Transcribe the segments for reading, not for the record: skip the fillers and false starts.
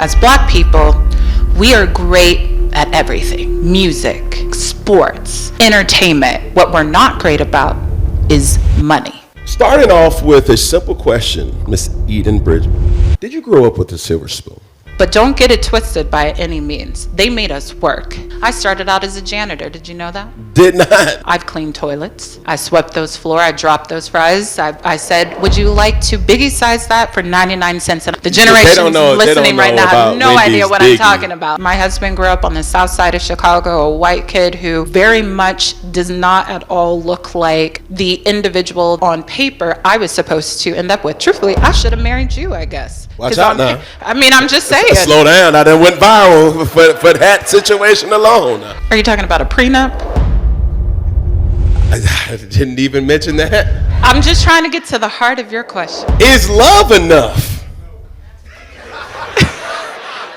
As Black people, we are great at everything. Music, sports, entertainment. What we're not great about is money. Starting off with a simple question, Miss Eden Bridgeman. Did you grow up with a silver spoon? But don't get it twisted by any means. They made us work. I started out as a janitor. Did you know that? Did not. I've cleaned toilets. I swept those floors. I dropped those fries. I said, would you like to biggie size that for 99 cents? And the generation listening right now have no idea what I'm talking about. My husband grew up on the south side of Chicago, a white kid who very much does not at all look like the individual on paper I was supposed to end up with. Truthfully, I should have married you, I guess. Watch out now. I mean, I'm just saying. Slow down. I done went viral for that situation alone. Are you talking about a prenup? I didn't even mention that. I'm just trying to get to the heart of your question. Is love enough?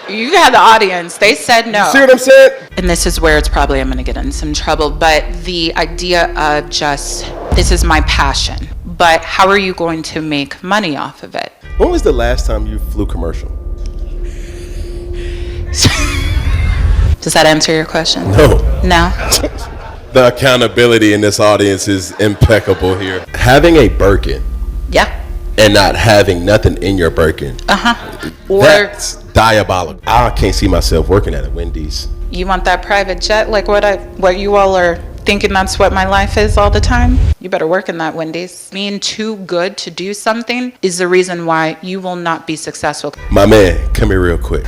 You had the audience. They said no. You see what I'm saying? And this is where it's probably I'm going to get in some trouble. But the idea of just, this is my passion. But how are you going to make money off of it? When was the last time you flew commercial? Does that answer your question? No. No? The accountability in this audience is impeccable here. Having a Birkin. Yeah. And not having nothing in your Birkin. Or that's diabolical. I can't see myself working at a Wendy's. You want that private jet like what you all are thinking that's what my life is all the time? You better work in that Wendy's. Being too good to do something is the reason why you will not be successful. My man, come here real quick.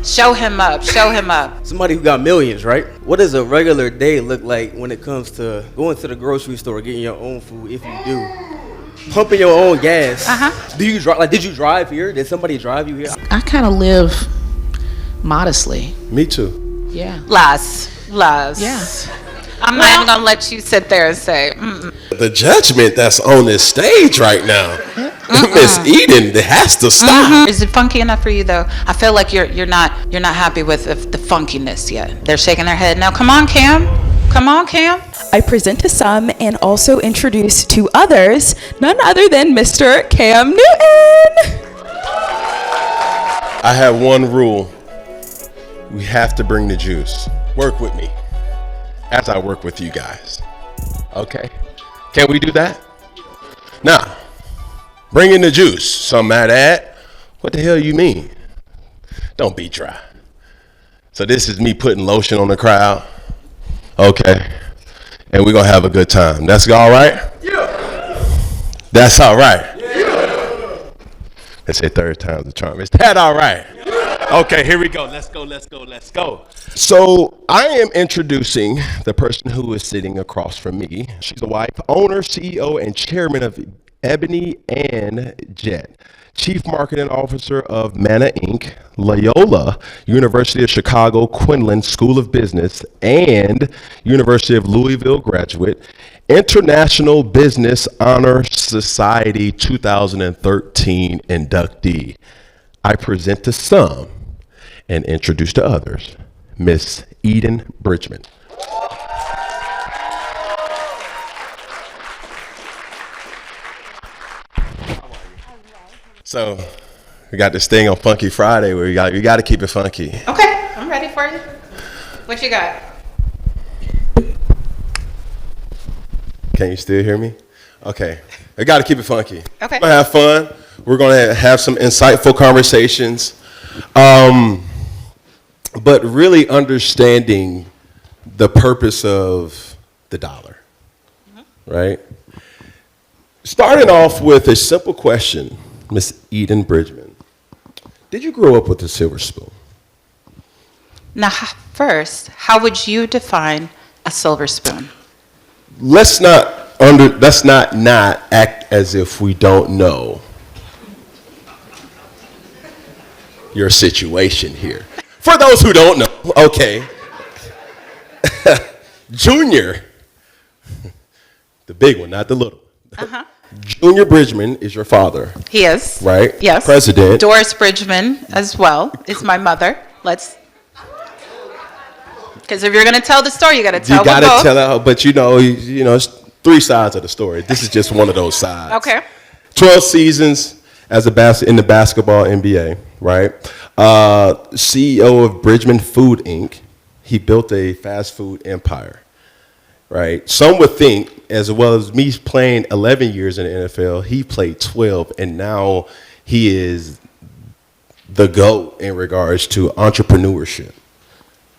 Show him up. Show him up. Somebody who got millions, right? What does a regular day look like when it comes to going to the grocery store, getting your own food, if you do? Pumping your own gas. Do you drive? Like, did you drive here? Did somebody drive you here? I kind of live modestly. Me too. Yeah. Less. Yeah. I'm not even gonna let you sit there and say, The judgment that's on this stage right now, Miss Eden, it has to stop. Is it funky enough for you though? I feel like you're not happy with the funkiness yet. They're shaking their head. Now come on, Cam. Come on, Cam. I present to some and also introduce to others, none other than Mr. Cam Newton. I have one rule. We have to bring the juice. Work with me as I work with you guys. Okay? Can we do that? Now, bring in the juice. Some might add, what the hell you mean? Don't be dry. So this is me putting lotion on the crowd. Okay. And we're going to have a good time. That's all right? Yeah. That's all right. Yeah. They say third time's the charm. Is that all right? Yeah. Okay, here we go. Let's go. So I am introducing the person who is sitting across from me. She's a wife, owner, CEO, and chairman of EBONY and Jet. Chief Marketing Officer of Mana Inc., Loyola University of Chicago Quinlan School of Business, and University of Louisville graduate, International Business Honor Society 2013 inductee. I present to some and introduce to others, Miss Eden Bridgeman. So we got this thing on Funky Friday where you got to keep it funky. Okay, I'm ready for you. What you got? Can you still hear me? Okay, I got to keep it funky. Okay. We're gonna have fun. We're gonna have some insightful conversations, but really understanding the purpose of the dollar, right? Starting off with a simple question. Miss Eden Bridgeman, did you grow up with a silver spoon? Now, first, how would you define a silver spoon? Let's not act as if we don't know your situation here. For those who don't know, okay, Junior, the big one, not the little. Junior Bridgeman is your father. He is. Right? Yes. President. Doris Bridgeman as well is my mother. Because if you're going to tell the story, you got to tell You got to both. tell it, but you know, it's three sides of the story. This is just one of those sides. Okay. 12 seasons as in the basketball NBA, right? CEO of Bridgeman Food Inc. He built a fast food empire, right? Some would think, as well as me playing 11 years in the NFL, he played 12, and now he is the GOAT in regards to entrepreneurship.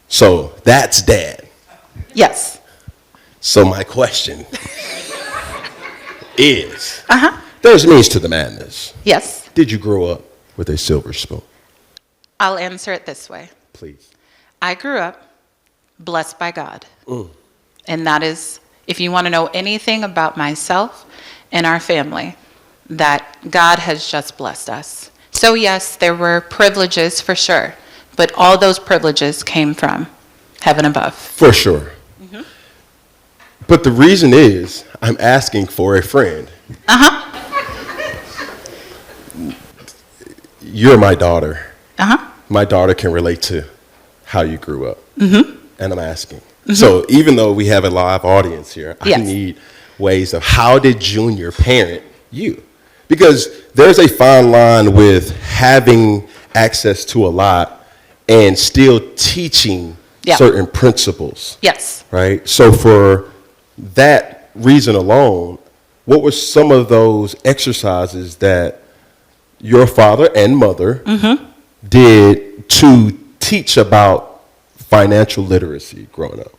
So that's Dad. Yes. So my question is, there's means to the madness. Yes. Did you grow up with a silver spoon? I'll answer it this way. Please. I grew up blessed by God. And that is, if you want to know anything about myself and our family, that God has just blessed us. So yes, there were privileges for sure, but all those privileges came from heaven above. For sure. But the reason is, I'm asking for a friend. You're my daughter. My daughter can relate to how you grew up. And I'm asking. So even though we have a live audience here, I need ways of how did Junior parent you? Because there's a fine line with having access to a lot and still teaching certain principles. Yes. Right? So for that reason alone, what were some of those exercises that your father and mother did to teach about financial literacy growing up?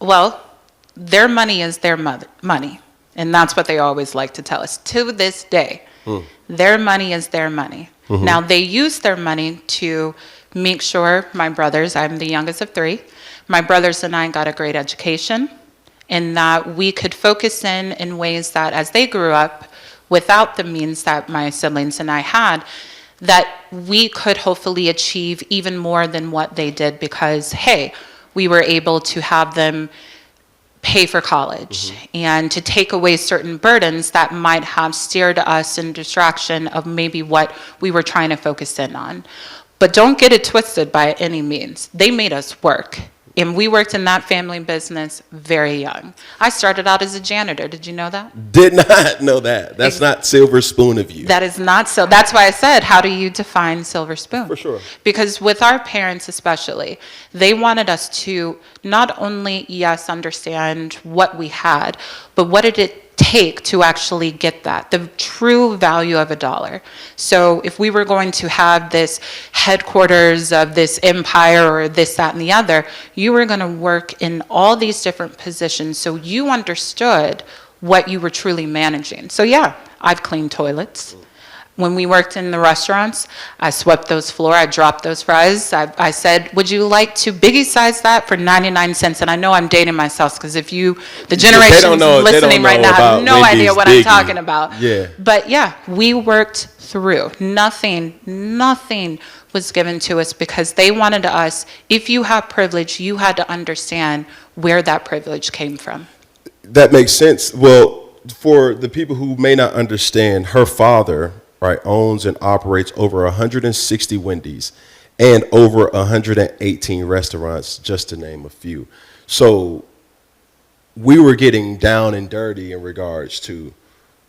Well, their money is their money. And that's what they always like to tell us. To this day, their money is their money. Now, they use their money to make sure my brothers, I'm the youngest of three, my brothers and I got a great education, and that we could focus in ways that as they grew up, without the means that my siblings and I had, that we could hopefully achieve even more than what they did because, hey, we were able to have them pay for college and to take away certain burdens that might have steered us in distraction of maybe what we were trying to focus in on. But don't get it twisted by any means. They made us work. And we worked in that family business very young. I started out as a janitor. Did you know that? Did not know that. That's not silver spoon of you. That is not so. That's why I said, how do you define silver spoon? For sure. Because with our parents especially, they wanted us to not only, yes, understand what we had, but what did it take to actually get that, the true value of $1. So if we were going to have this headquarters of this empire or this, that, and the other, you were going to work in all these different positions so you understood what you were truly managing. So yeah, I've cleaned toilets. When we worked in the restaurants, I swept those floors, I dropped those fries. I said, would you like to biggie size that for 99 cents? And I know I'm dating myself because if the generations listening right now have no idea what I'm talking about. Yeah. But yeah, we worked through. Nothing was given to us because they wanted us, if you have privilege, you had to understand where that privilege came from. That makes sense. Well, for the people who may not understand, her father, right, owns and operates over 160 Wendy's and over 118 restaurants, just to name a few. So we were getting down and dirty in regards to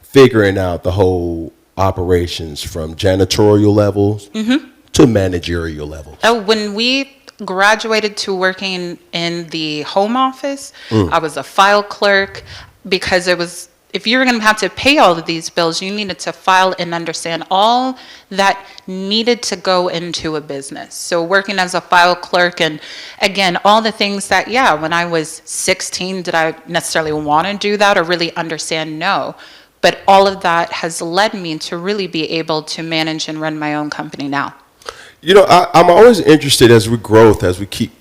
figuring out the whole operations from janitorial levels to managerial levels. Oh, when we graduated to working in the home office, I was a file clerk because it was, if you were going to have to pay all of these bills, you needed to file and understand all that needed to go into a business. So working as a file clerk and, again, all the things that, yeah, when I was 16, did I necessarily want to do that or really understand? No. But all of that has led me to really be able to manage and run my own company now. You know, I'm always interested as we grow, as we keep,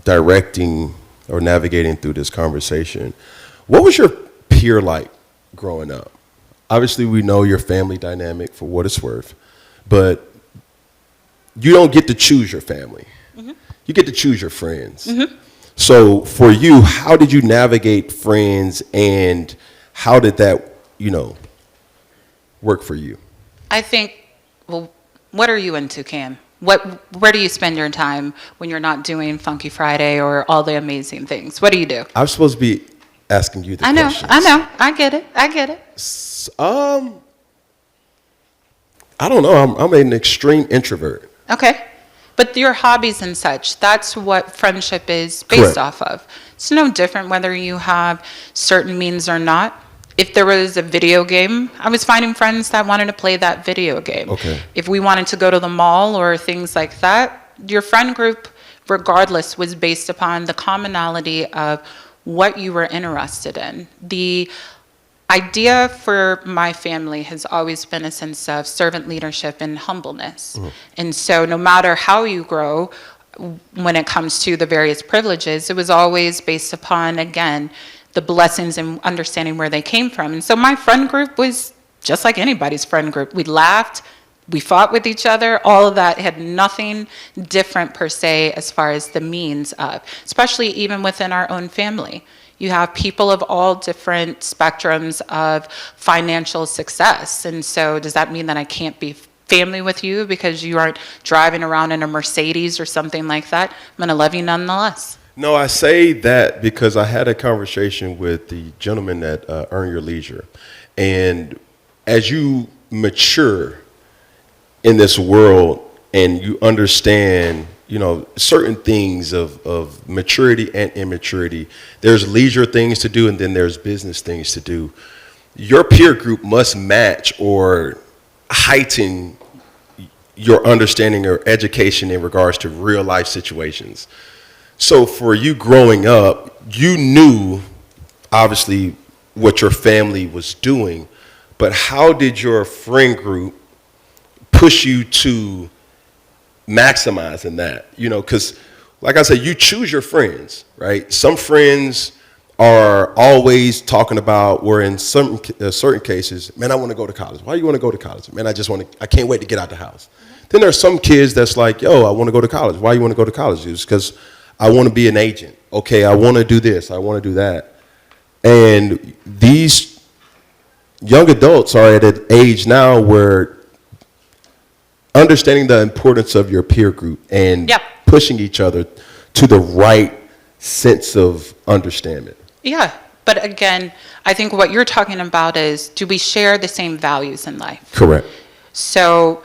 directing or navigating through this conversation. What was your peer like growing up? Obviously, we know your family dynamic for what it's worth, but you don't get to choose your family. You get to choose your friends. So for you, how did you navigate friends and how did that, work for you? I think, well, what are you into, Cam? Where do you spend your time when you're not doing Funky Friday or all the amazing things? What do you do? I'm supposed to be asking you the questions. I know. I get it. I don't know. I'm an extreme introvert. Okay. But your hobbies and such, that's what friendship is based off of. It's no different whether you have certain means or not. If there was a video game, I was finding friends that wanted to play that video game. Okay. If we wanted to go to the mall or things like that, your friend group, regardless, was based upon the commonality of what you were interested in. The idea for my family has always been a sense of servant leadership and humbleness. And so no matter how you grow, when it comes to the various privileges, it was always based upon, again, the blessings and understanding where they came from. And so my friend group was just like anybody's friend group. We laughed, we fought with each other. All of that had nothing different per se as far as the means of, especially even within our own family. You have people of all different spectrums of financial success. And so does that mean that I can't be family with you because you aren't driving around in a Mercedes or something like that? I'm going to love you nonetheless. No, I say that because I had a conversation with the gentleman at Earn Your Leisure. And as you mature in this world and you understand, you know, certain things of maturity and immaturity, there's leisure things to do and then there's business things to do. Your peer group must match or heighten your understanding or education in regards to real life situations. So for you growing up, you knew obviously what your family was doing, but how did your friend group push you to maximizing that? You know, because like I said, you choose your friends, right? Some friends are always talking about, where in some certain cases, man, I want to go to college. Why you want to go to college? Man, I can't wait to get out the house. Then there's some kids that's like, yo, I want to go to college. Why you want to go to college? It's because I want to be an agent. Okay, I want to do this. I want to do that. And these young adults are at an age now where understanding the importance of your peer group and pushing each other to the right sense of understanding. Yeah, but again, I think what you're talking about is, do we share the same values in life? Correct. So,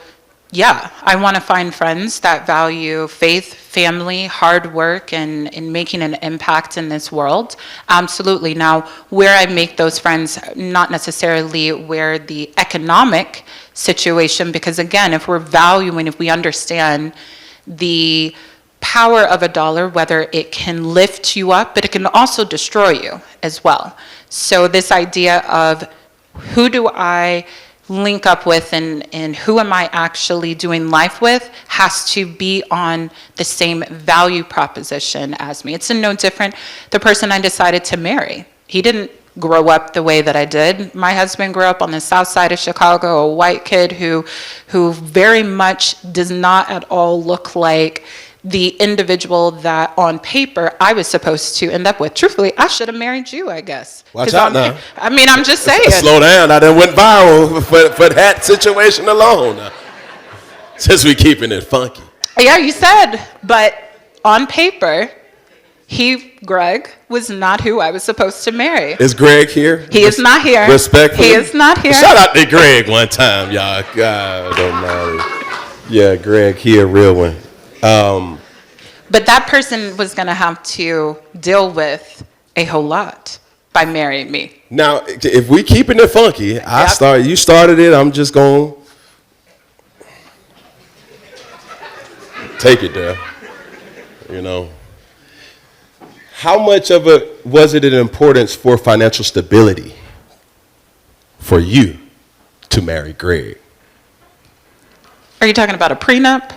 yeah, I want to find friends that value faith, family, hard work, and making an impact in this world. Absolutely. Now, where I make those friends, not necessarily where the economic situation, because again, if we're valuing, if we understand the power of a dollar, whether it can lift you up, but it can also destroy you as well. So this idea of who do I link up with and who am I actually doing life with has to be on the same value proposition as me. It's no different. The person I decided to marry, he didn't grow up the way that I did. My husband grew up on the south side of Chicago, a white kid who very much does not at all look like the individual that on paper I was supposed to end up with. Truthfully, I should have married you, I guess. Watch out now. I mean, I'm just saying. Slow down. I done went viral for that situation alone. Since we keeping it funky. Yeah, you said, but on paper, Greg was not who I was supposed to marry. Is Greg here? He is not here. Respectfully. He is not here. Shout out to Greg one time, y'all. God almighty. Yeah, Greg, he a real one. But that person was going to have to deal with a whole lot by marrying me. Now, if we keeping it funky, you started it, I'm just going to take it there. You know. How much of it was it an importance for financial stability for you to marry Greg? Are you talking about a prenup?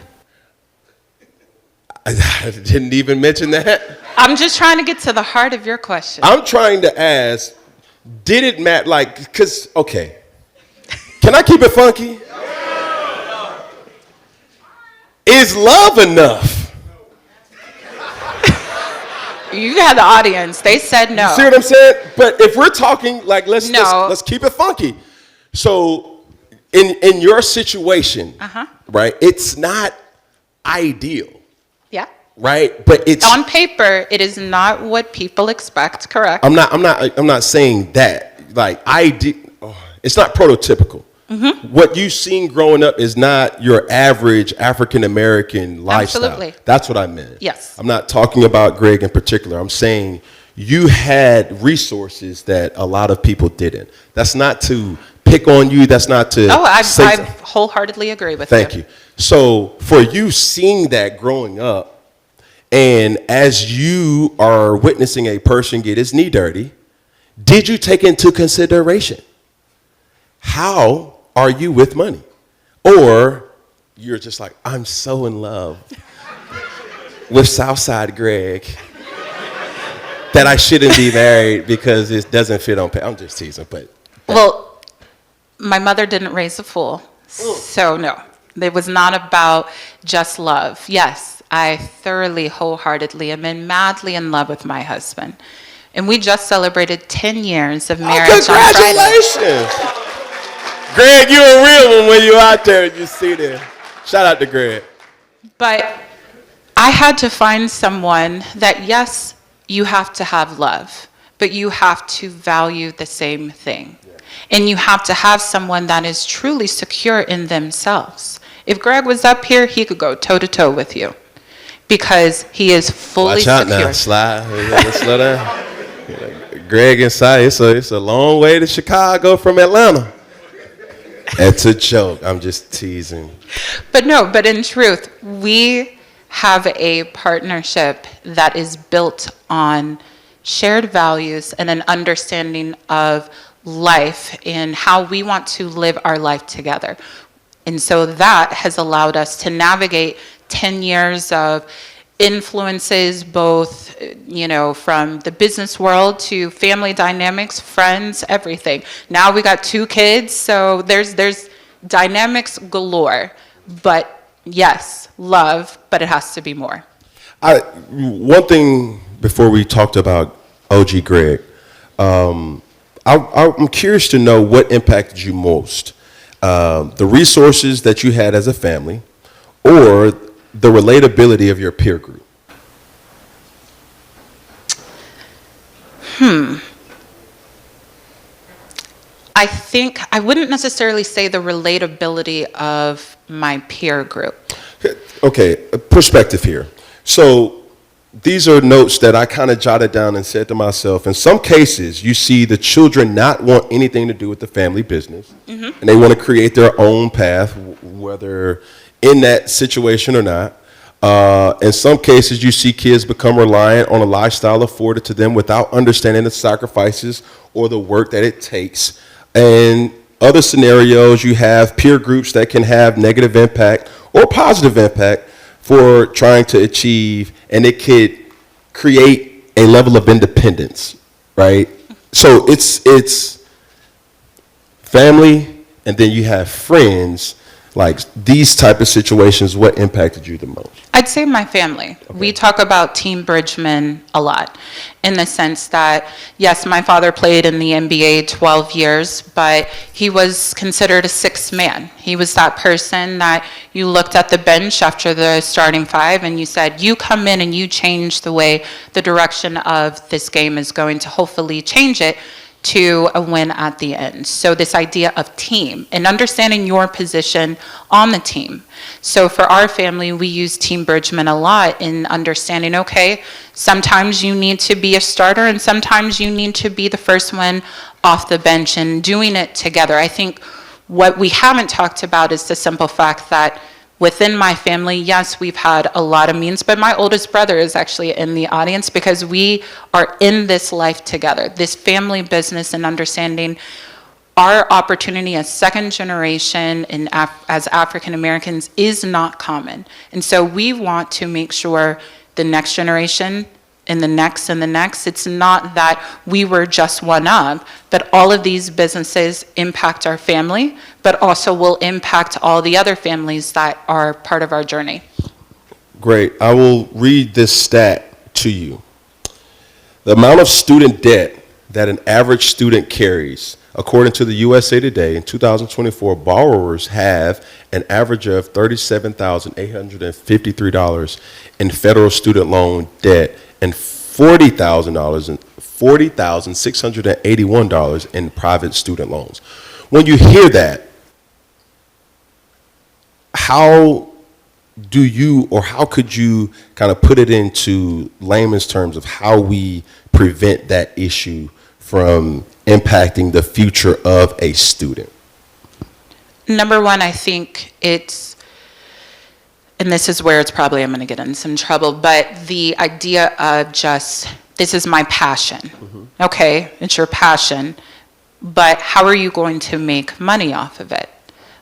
I didn't even mention that. I'm just trying to get to the heart of your question. I'm trying to ask, did it matter? Like, because, okay. Can I keep it funky? Is love enough? You had the audience. They said no. See what I'm saying? But if we're talking, like, let's keep it funky. So, in your situation, right, it's not ideal. Yeah. Right, but it's on paper. It is not what people expect. Correct. I'm not saying that. Like it's not prototypical. What you've seen growing up is not your average African-American lifestyle. Absolutely. That's what I meant. Yes. I'm not talking about Greg in particular. I'm saying you had resources that a lot of people didn't. That's not to pick on you. That's not to I say wholeheartedly agree with you. Thank you. So for you seeing that growing up, and as you are witnessing a person get his knee dirty, did you take into consideration how are you with money? Or you're just like, I'm so in love with Southside Greg that I shouldn't be married because it doesn't fit on pay. I'm just teasing, but. Well, my mother didn't raise a fool, so no. It was not about just love. Yes, I thoroughly, wholeheartedly am madly in love with my husband. And we just celebrated 10 years of marriage on Friday. Congratulations! Greg, you're a real one when you're out there and you see them. Shout out to Greg. But I had to find someone that, yes, you have to have love, but you have to value the same thing. And you have to have someone that is truly secure in themselves. If Greg was up here, he could go toe-to-toe with you because he is fully Watch out secure. now, slide. Slow down. Greg inside, it's a long way to Chicago from Atlanta. That's a joke. I'm just teasing. But in truth, we have a partnership that is built on shared values and an understanding of life and how we want to live our life together. And so that has allowed us to navigate 10 years of influences, both, from the business world to family dynamics, friends, everything. Now we got 2 kids, so there's dynamics galore. But yes, love, but it has to be more. One thing before we talked about OG Greg, I'm curious to know what impacted you most. The resources that you had as a family or the relatability of your peer group? I think I wouldn't necessarily say the relatability of my peer group. Okay, perspective here. So these are notes that I kind of jotted down and said to myself, in some cases, you see the children not want anything to do with the family business, and they want to create their own path, whether in that situation or not. In some cases, you see kids become reliant on a lifestyle afforded to them without understanding the sacrifices or the work that it takes. And other scenarios, you have peer groups that can have negative impact or positive impact for trying to achieve, and it could create a level of independence, right? So it's family, and then you have friends. Like these type of situations, what impacted you the most? I'd say my family. Okay. We talk about Team Bridgeman a lot in the sense that, yes, my father played in the NBA 12 years, but he was considered a sixth man. He was that person that you looked at the bench after the starting 5 and you said, you come in and you change the way the direction of this game is going to hopefully change it to a win at the end. So this idea of team and understanding your position on the team. So for our family, we use Team Bridgeman a lot in understanding, okay, sometimes you need to be a starter and sometimes you need to be the first one off the bench and doing it together. I think what we haven't talked about is the simple fact that within my family, yes, we've had a lot of means, but my oldest brother is actually in the audience because we are in this life together, this family business, and understanding our opportunity as second generation and as African Americans is not common. And so we want to make sure the next generation and the next, it's not that we were just one of, but all of these businesses impact our family, but also will impact all the other families that are part of our journey. Great. I will read this stat to you. The amount of student debt that an average student carries, according to the USA Today, in 2024, borrowers have an average of $37,853 in federal student loan debt and $40,681 in private student loans. When you hear that, how do you, or how could you kind of put it into layman's terms of how we prevent that issue from impacting the future of a student? Number one, I think it's, and this is where it's probably, I'm going to get in some trouble, but the idea of just, this is my passion. Mm-hmm. Okay, it's your passion, but how are you going to make money off of it?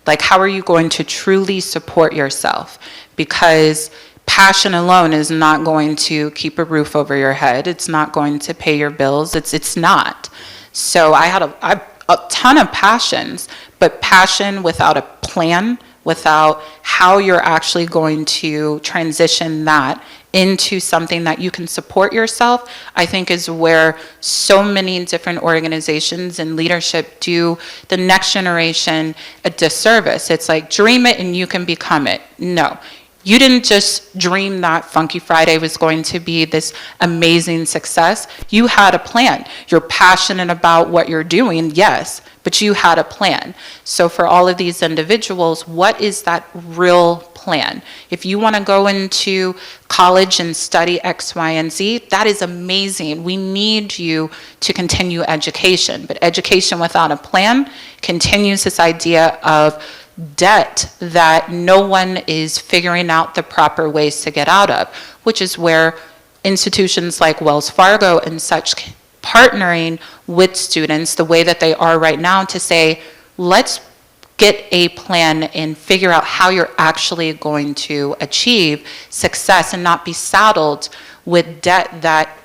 Like, how are you going to truly support yourself? Because passion alone is not going to keep a roof over your head. It's not going to pay your bills. It's not. So I had a ton of passions, but passion without a plan, without how you're actually going to transition that into something that you can support yourself, I think is where so many different organizations and leadership do the next generation a disservice. It's like, dream it and you can become it. No. You didn't just dream that Funky Friday was going to be this amazing success. You had a plan. You're passionate about what you're doing, yes, but you had a plan. So for all of these individuals, what is that real plan? If you want to go into college and study X, Y, and Z, that is amazing. We need you to continue education, but education without a plan continues this idea of debt that no one is figuring out the proper ways to get out of, which is where institutions like Wells Fargo and such partnering with students the way that they are right now to say, let's get a plan and figure out how you're actually going to achieve success and not be saddled with debt that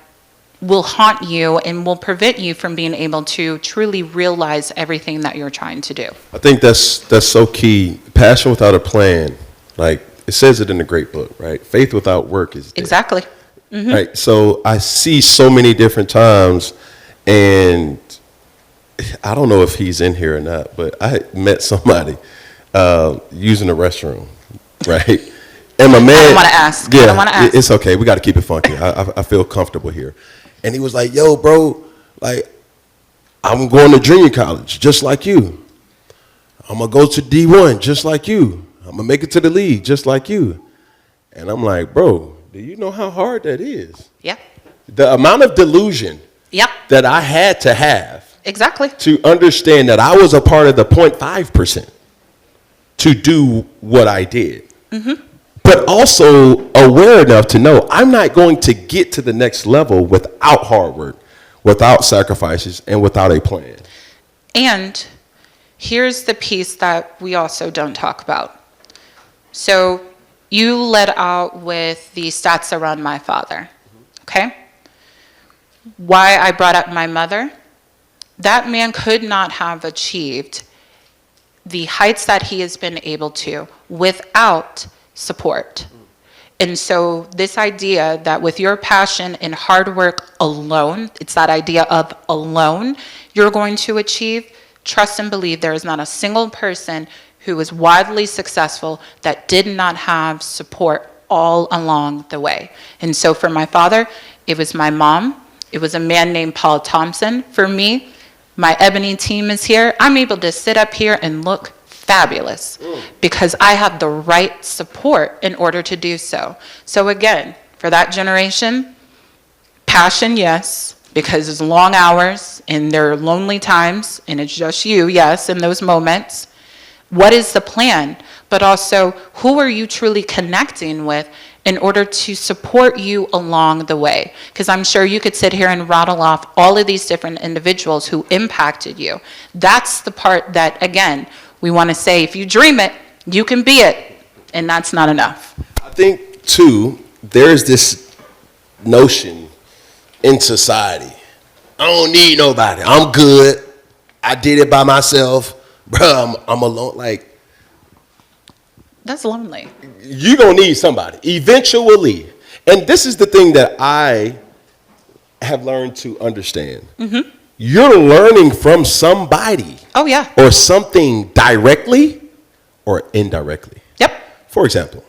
will haunt you and will prevent you from being able to truly realize everything that you're trying to do. I think that's so key. Passion without a plan, like it says it in the great book, right? Faith without work is dead. Exactly. Mm-hmm. Right. So I see so many different times, and I don't know if he's in here or not, but I met somebody using the restroom, right? And my man, I don't want to ask. Yeah, I don't want to ask. It's okay. We got to keep it funky. I feel comfortable here. And he was like, yo, bro, like, I'm going to junior college just like you. I'm going to go to D1 just like you. I'm going to make it to the league just like you. And I'm like, bro, do you know how hard that is? Yeah. The amount of delusion that I had to have exactly to understand that I was a part of the 0.5% to do what I did. Mm-hmm. But also aware enough to know I'm not going to get to the next level without hard work, without sacrifices, and without a plan. And here's the piece that we also don't talk about. So you led out with the stats around my father, okay? Why I brought up my mother, that man could not have achieved the heights that he has been able to without support. And so this idea that with your passion and hard work alone, it's that idea of alone, you're going to achieve, trust and believe there is not a single person who was widely successful that did not have support all along the way. And so for my father, it was my mom. It was a man named Paul Thompson. For me, my Ebony team is here. I'm able to sit up here and look fabulous because I have the right support in order to do so. So again, for that generation, passion, yes, because it's long hours and there are lonely times and it's just you, yes, in those moments. What is the plan? But also, who are you truly connecting with in order to support you along the way? Because I'm sure you could sit here and rattle off all of these different individuals who impacted you. That's the part that, again, we want to say, if you dream it, you can be it, and that's not enough. I think, too, there's this notion in society, I don't need nobody. I'm good. I did it by myself. Bro, I'm alone. Like, that's lonely. You're going to need somebody eventually. And this is the thing that I have learned to understand. Mm-hmm. You're learning from somebody. Oh, yeah. Or something directly or indirectly. Yep. For example,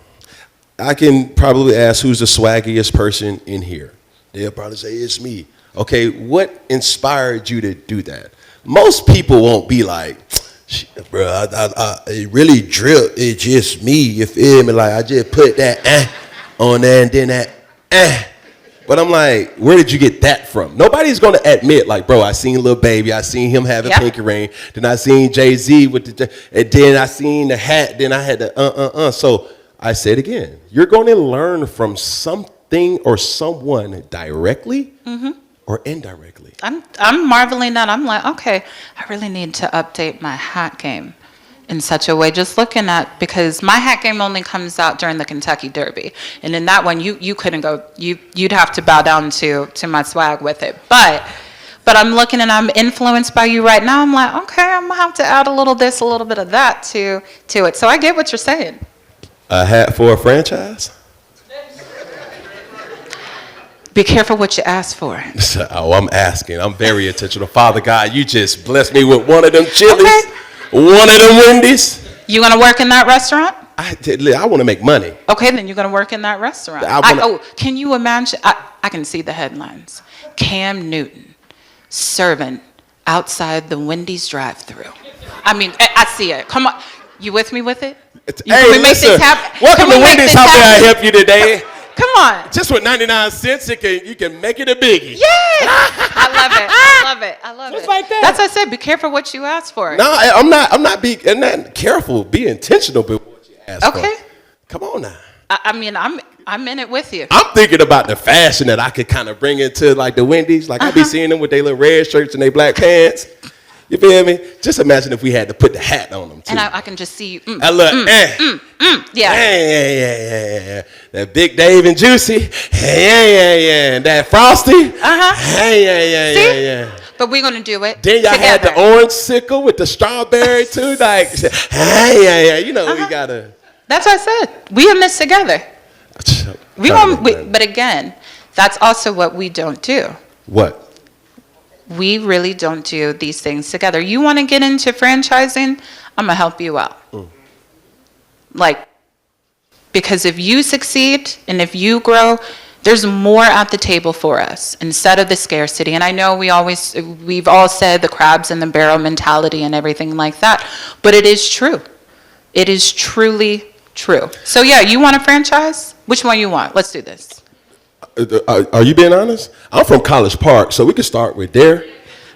I can probably ask who's the swaggiest person in here. They'll probably say, it's me. Okay, what inspired you to do that? Most people won't be like, Bro, it really drip. It's just me, you feel me? Like, I just put that on there and then that But I'm like, where did you get that from? Nobody's going to admit, like, bro, I seen Lil Baby. I seen him have a pinky ring. Then I seen Jay-Z with the, and then I seen the hat. Then I had the So I say it again. You're going to learn from something or someone directly or indirectly. I'm marveling at. I'm like, okay, I really need to update my hat game in such a way. Just looking at, because my hat game only comes out during the Kentucky Derby, and in that one, you couldn't go. You'd have to bow down to my swag with it. But I'm looking and I'm influenced by you right now. I'm like, okay, I'm gonna have to add a little this, a little bit of that to it. So I get what you're saying. A hat for a franchise? Be careful what you ask for. Oh, I'm asking. I'm very intentional. Father God, you just blessed me with one of them Chili's, one of them Wendy's. You gonna work in that restaurant? I want to make money. Okay, then you're gonna work in that restaurant. Can you imagine? I can see the headlines. Cam Newton serving outside the Wendy's drive-thru. I mean, I see it. Come on, you with me with it? Hey, listen. Welcome to Wendy's. How may I help you today? Come on. Just with 99 cents, you can make it a biggie. Yes! I love it. Just like that. That's what I said. Be careful what you ask for. No, I'm not being careful. Be intentional with what you ask for. Okay. Come on now. I mean, I'm in it with you. I'm thinking about the fashion that I could kind of bring into like the Wendy's. Like I be seeing them with their little red shirts and their black pants. You feel me? Just imagine if we had to put the hat on them too. And I can just see you. Yeah. That Big Dave and Juicy. And that Frosty. Yeah. But we're gonna do it. Then y'all had the orange sickle with the strawberry too. Like, You know we gotta. That's what I said. We in this together. But again, that's also what we don't do. What? We really don't do these things together. You want to get into franchising? I'm going to help you out. Like, because if you succeed and if you grow, there's more at the table for us instead of the scarcity. And I know we've all said the crabs in the barrel mentality and everything like that, but it is true. It is truly true. So yeah, you want a franchise? Which one you want? Let's do this. Are you being honest? I'm from College Park, so we can start with there.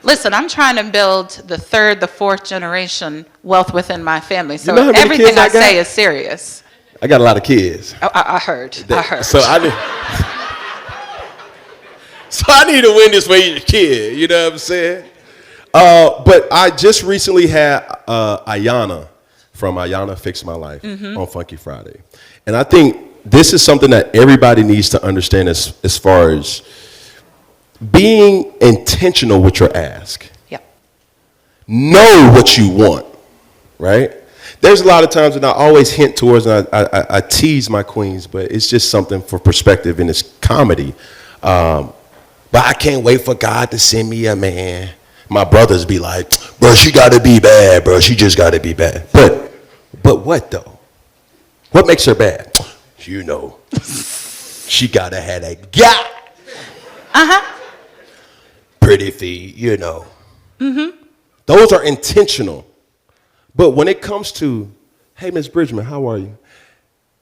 Listen, I'm trying to build the third, the fourth generation wealth within my family. So you know everything I say is serious. I got a lot of kids. I heard. So I need to win this for each kid. You know what I'm saying? But I just recently had Ayana from Ayana Fix My Life on Funky Friday. And I think this is something that everybody needs to understand as far as being intentional with your ask. Yep. Know what you want, right? There's a lot of times, and I always hint towards, and I tease my queens, but it's just something for perspective in this comedy. But I can't wait for God to send me a man. My brothers be like, bro, she got to be bad, bro. She just got to be bad. But what, though? What makes her bad? You know, she got to have that guy. Pretty feet, you know. Those are intentional. But when it comes to, hey, Miss Bridgeman, how are you?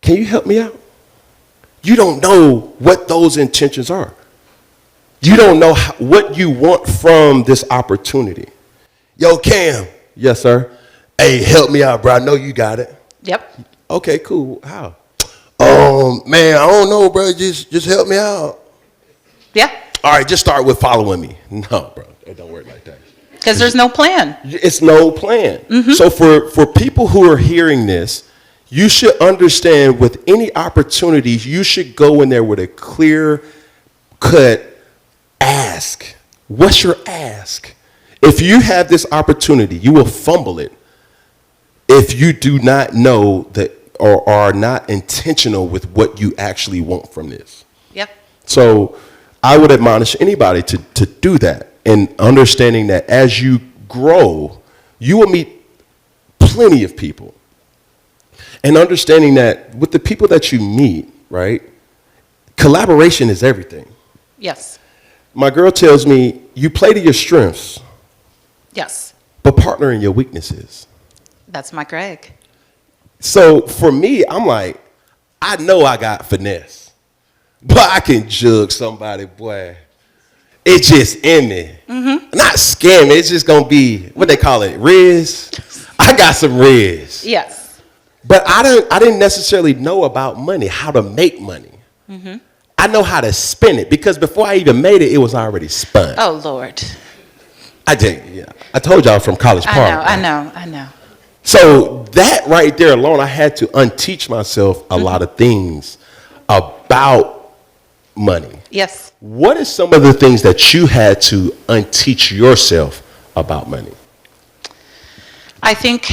Can you help me out? You don't know what those intentions are. You don't know what you want from this opportunity. Yo, Cam. Yes, sir. Hey, help me out, bro. I know you got it. Yep. Okay, cool. How? Man, I don't know, bro. Just help me out. Yeah. All right, just start with following me. No, bro. It don't work like that. Because there's no plan. It's no plan. So for people who are hearing this, you should understand with any opportunities, you should go in there with a clear cut ask. What's your ask? If you have this opportunity, you will fumble it if you do not know that or are not intentional with what you actually want from this. Yep. So I would admonish anybody to do that, and understanding that as you grow, you will meet plenty of people. And understanding that with the people that you meet, right, collaboration is everything. Yes. My girl tells me, you play to your strengths, Yes. but partner in your weaknesses. That's my Greg. So for me, I'm like, I know I got finesse, but I can jug somebody, boy. It's just in me. Not scamming. It's just going to be, what they call it, riz. I got some riz. Yes. But I didn't necessarily know about money, how to make money. I know how to spend it because before I even made it, it was already spun. Oh, Lord. I did. Yeah. I told y'all from College Park. I know. So that right there alone, I had to unteach myself a lot of things about money. Yes. What are some of the things that you had to unteach yourself about money? I think,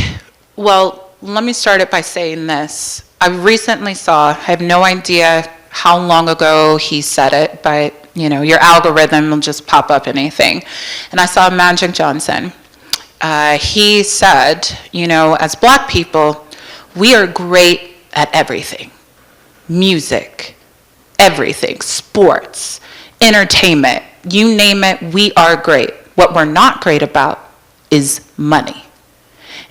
well, let me start it by saying this. I recently saw, I have no idea how long ago he said it, but your algorithm will just pop up anything. And I saw Magic Johnson. He said, as Black people, we are great at everything. Music, everything, sports, entertainment, you name it, we are great. What we're not great about is money.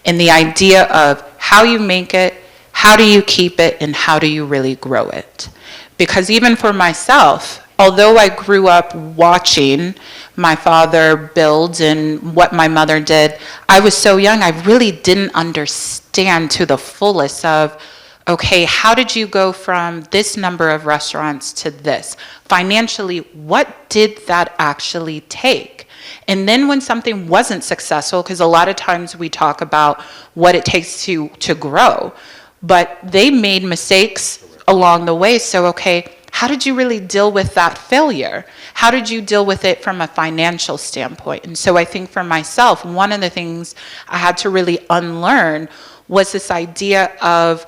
And the idea of how you make it, how do you keep it, and how do you really grow it? Because even for myself, although I grew up watching my father build and what my mother did, I was so young, I really didn't understand to the fullest of, okay, how did you go from this number of restaurants to this? Financially, what did that actually take? And then when something wasn't successful, because a lot of times we talk about what it takes to grow, but they made mistakes along the way. So, okay, how did you really deal with that failure? How did you deal with it from a financial standpoint? And so I think for myself, one of the things I had to really unlearn was this idea of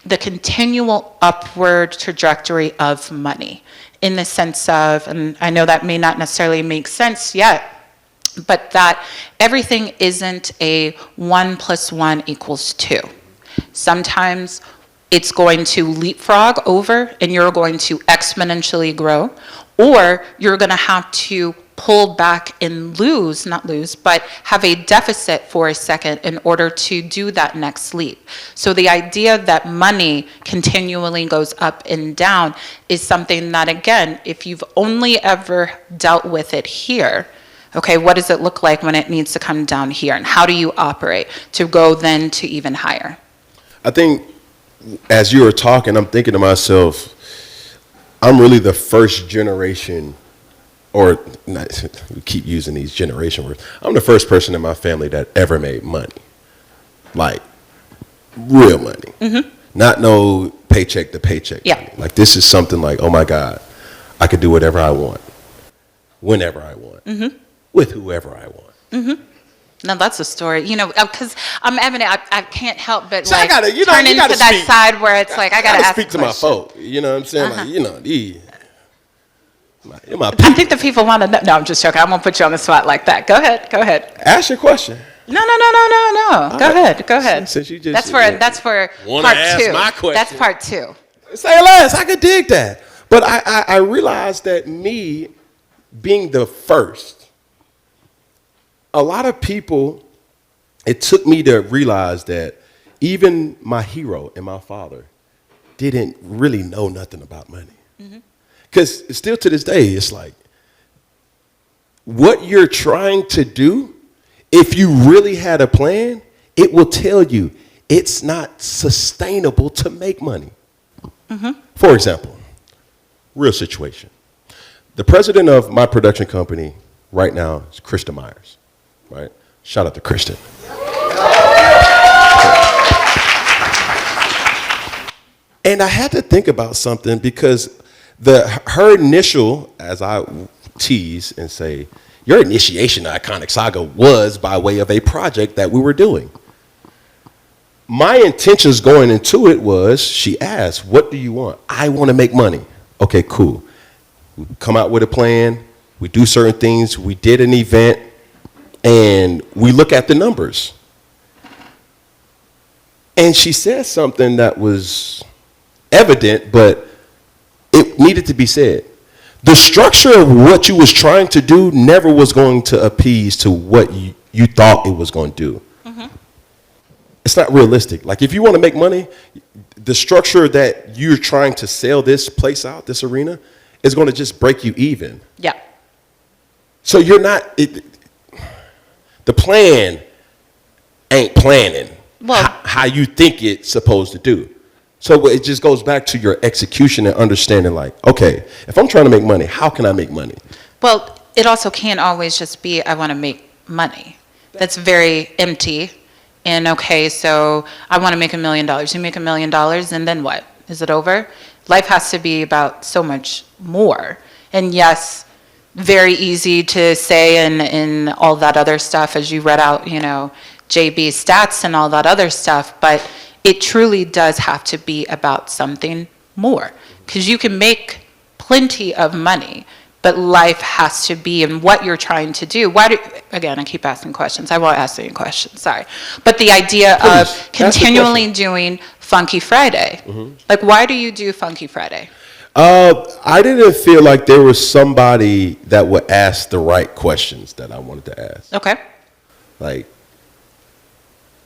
the continual upward trajectory of money, in the sense of, and I know that may not necessarily make sense yet, but that everything isn't a 1 + 1 = 2. Sometimes it's going to leapfrog over and you're going to exponentially grow, or you're going to have to pull back and but have a deficit for a second in order to do that next leap. So the idea that money continually goes up and down is something that, again, if you've only ever dealt with it here, okay, what does it look like when it needs to come down here? And how do you operate to go then to even higher? I think as you were talking, I'm thinking to myself, I'm really the first generation, or not, we keep using these generation words. I'm the first person in my family that ever made money, like real money, not no paycheck to paycheck. Yeah. Money. Like this is something like, oh my God, I could do whatever I want, whenever I want, with whoever I want. Now that's a story, because I'm evident, I can't help but So I gotta, turn into that side where it's like I gotta ask speak to my folk. You know what I'm saying? Like, I think the people want to know. No, I'm just joking. I won't put you on the spot like that. Go ahead. Ask your question. No. Go ahead. Since you just That's for part two. My question. That's part two. Say less. I could dig that. But I realized that me being the first, a lot of people, it took me to realize that even my hero and my father didn't really know nothing about money. Because still to this day, it's like, what you're trying to do, if you really had a plan, it will tell you it's not sustainable to make money. For example, real situation. The president of my production company right now is Krista Myers, right? Shout out to Kristen. And I had to think about something because her initial, as I tease and say, your initiation to Iconic Saga was by way of a project that we were doing. My intentions going into it was, she asked, what do you want? I want to make money. Okay, cool. We come out with a plan. We do certain things. We did an event. And we look at the numbers. And she said something that was evident, but it needed to be said. The structure of what you was trying to do never was going to appease to what you thought it was going to do. it's not realistic. Like if you want to make money, the structure that you're trying to sell this place out, this arena, is going to just break you even. Yeah. So you're not, the plan ain't planning how you think it's supposed to do. So it just goes back to your execution and understanding like, okay, if I'm trying to make money, how can I make money? Well, it also can't always just be, I want to make money. That's very empty. And okay, so I want to make $1 million. You make $1 million and then what? Is it over? Life has to be about so much more. And yes, very easy to say and all that other stuff as you read out, JB stats and all that other stuff, but it truly does have to be about something more. Because you can make plenty of money, but life has to be in what you're trying to do. Again, I keep asking questions. I won't ask any questions, sorry. But the idea of continually doing Funky Friday. Like, why do you do Funky Friday? I didn't feel like there was somebody that would ask the right questions that I wanted to ask. Okay. Like,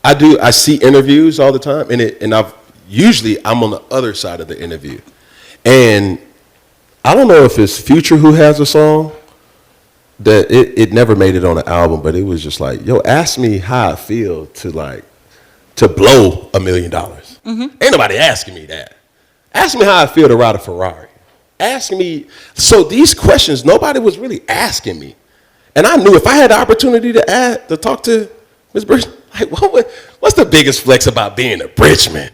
I see interviews all the time, and I'm on the other side of the interview. And I don't know if it's Future who has a song that it never made it on an album, but it was just like, yo, ask me how I feel to blow $1 million. Ain't nobody asking me that. Ask me how I feel to ride a Ferrari. Ask me. So these questions, nobody was really asking me. And I knew if I had the opportunity to talk to Ms. Bridgeman, like, what's the biggest flex about being a Bridgeman?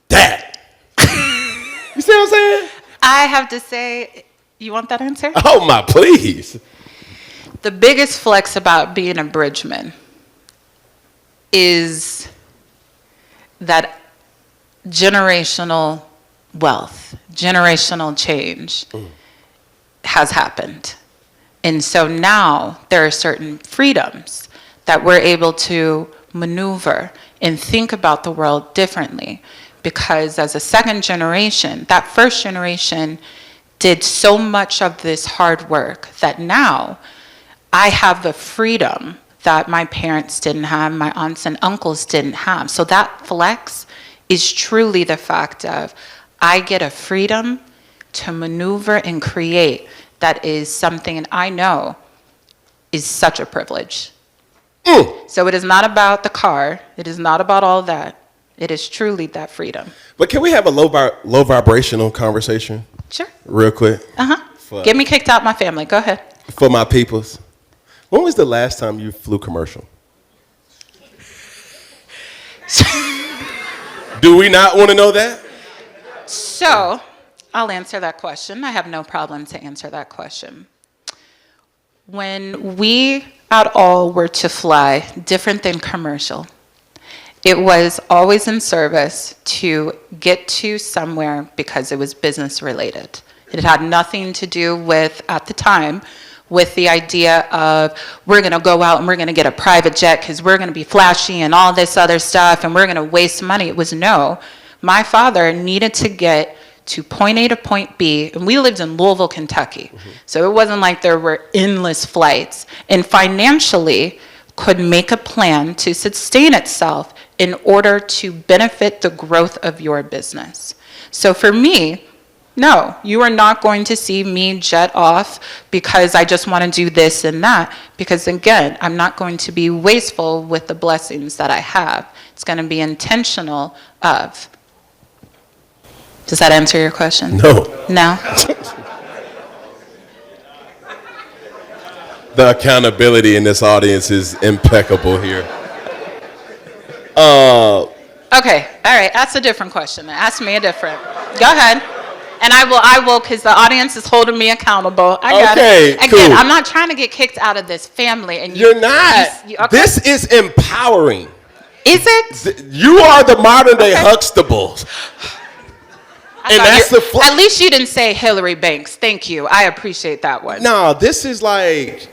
That. You see what I'm saying? I have to say, you want that answer? Oh, my, please. The biggest flex about being a Bridgeman is that generational wealth, generational change has happened. And so now there are certain freedoms that we're able to maneuver and think about the world differently. Because as a second generation, that first generation did so much of this hard work that now I have the freedom that my parents didn't have, my aunts and uncles didn't have. So that flex is truly the fact of I get a freedom to maneuver and create that is something I know is such a privilege. So it is not about the car. It is not about all that. It is truly that freedom. But can we have a low vibrational conversation? Sure. Real quick. Get me kicked out my family. Go ahead. For my peoples. When was the last time you flew commercial? Do we not want to know that? So I'll answer that question. I have no problem to answer that question. When we at all were to fly, different than commercial, it was always in service to get to somewhere because it was business related. It had nothing to do with, at the time, with the idea of we're going to go out and we're going to get a private jet because we're going to be flashy and all this other stuff and we're going to waste money. It was no. My father needed to get to point A to point B, and we lived in Louisville, Kentucky. So it wasn't like there were endless flights. And financially could make a plan to sustain itself in order to benefit the growth of your business. So for me, no, you are not going to see me jet off because I just want to do this and that. Because again, I'm not going to be wasteful with the blessings that I have. It's going to be intentional of. Does that answer your question? No. No? The accountability in this audience is impeccable here. Okay, all right, that's a different question. Ask me a different. Go ahead. And I will, because the audience is holding me accountable. I got it. Again, cool. I'm not trying to get kicked out of this family. And You're not. Okay. This is empowering. Is it? You are the modern day Huxtables. And that's the at least you didn't say Hillary Banks. Thank you. I appreciate that one. No, this is like,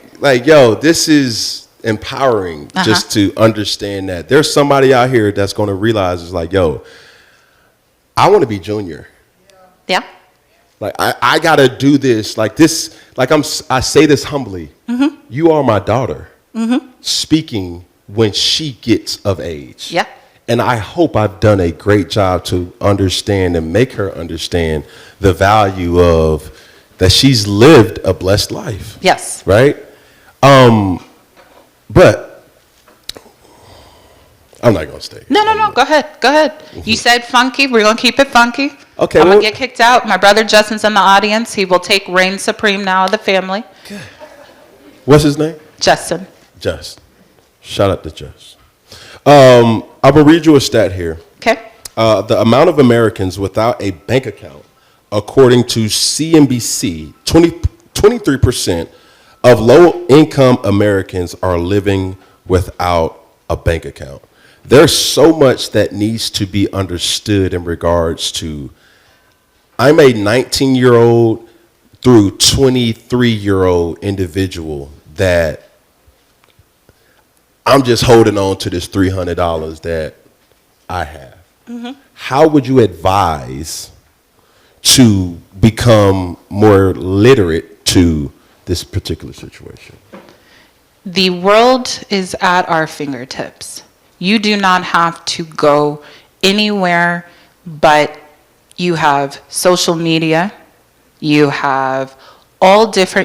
yo, this is empowering just to understand that there's somebody out here that's going to realize it's like, yo, I want to be Junior. Yeah. Like, I got to do this. Like this, like I say this humbly. You are my daughter speaking when she gets of age. Yeah. And I hope I've done a great job to understand and make her understand the value of that she's lived a blessed life. Yes. Right? But I'm not going to stay. No. Go ahead. You said funky. We're going to keep it funky. Okay. I'm going to get kicked out. My brother Justin's in the audience. He will take reign supreme now of the family. Good. What's his name? Justin. Just. Shout out to Just. I'm going to read you a stat here. Okay. The amount of Americans without a bank account, according to CNBC, 23% of low-income Americans are living without a bank account. There's so much that needs to be understood in regards to, I'm a 19-year-old through 23-year-old individual that I'm just holding on to this $300 that I have. Mm-hmm. How would you advise to become more literate to this particular situation? The world is at our fingertips. You do not have to go anywhere, but you have social media, you have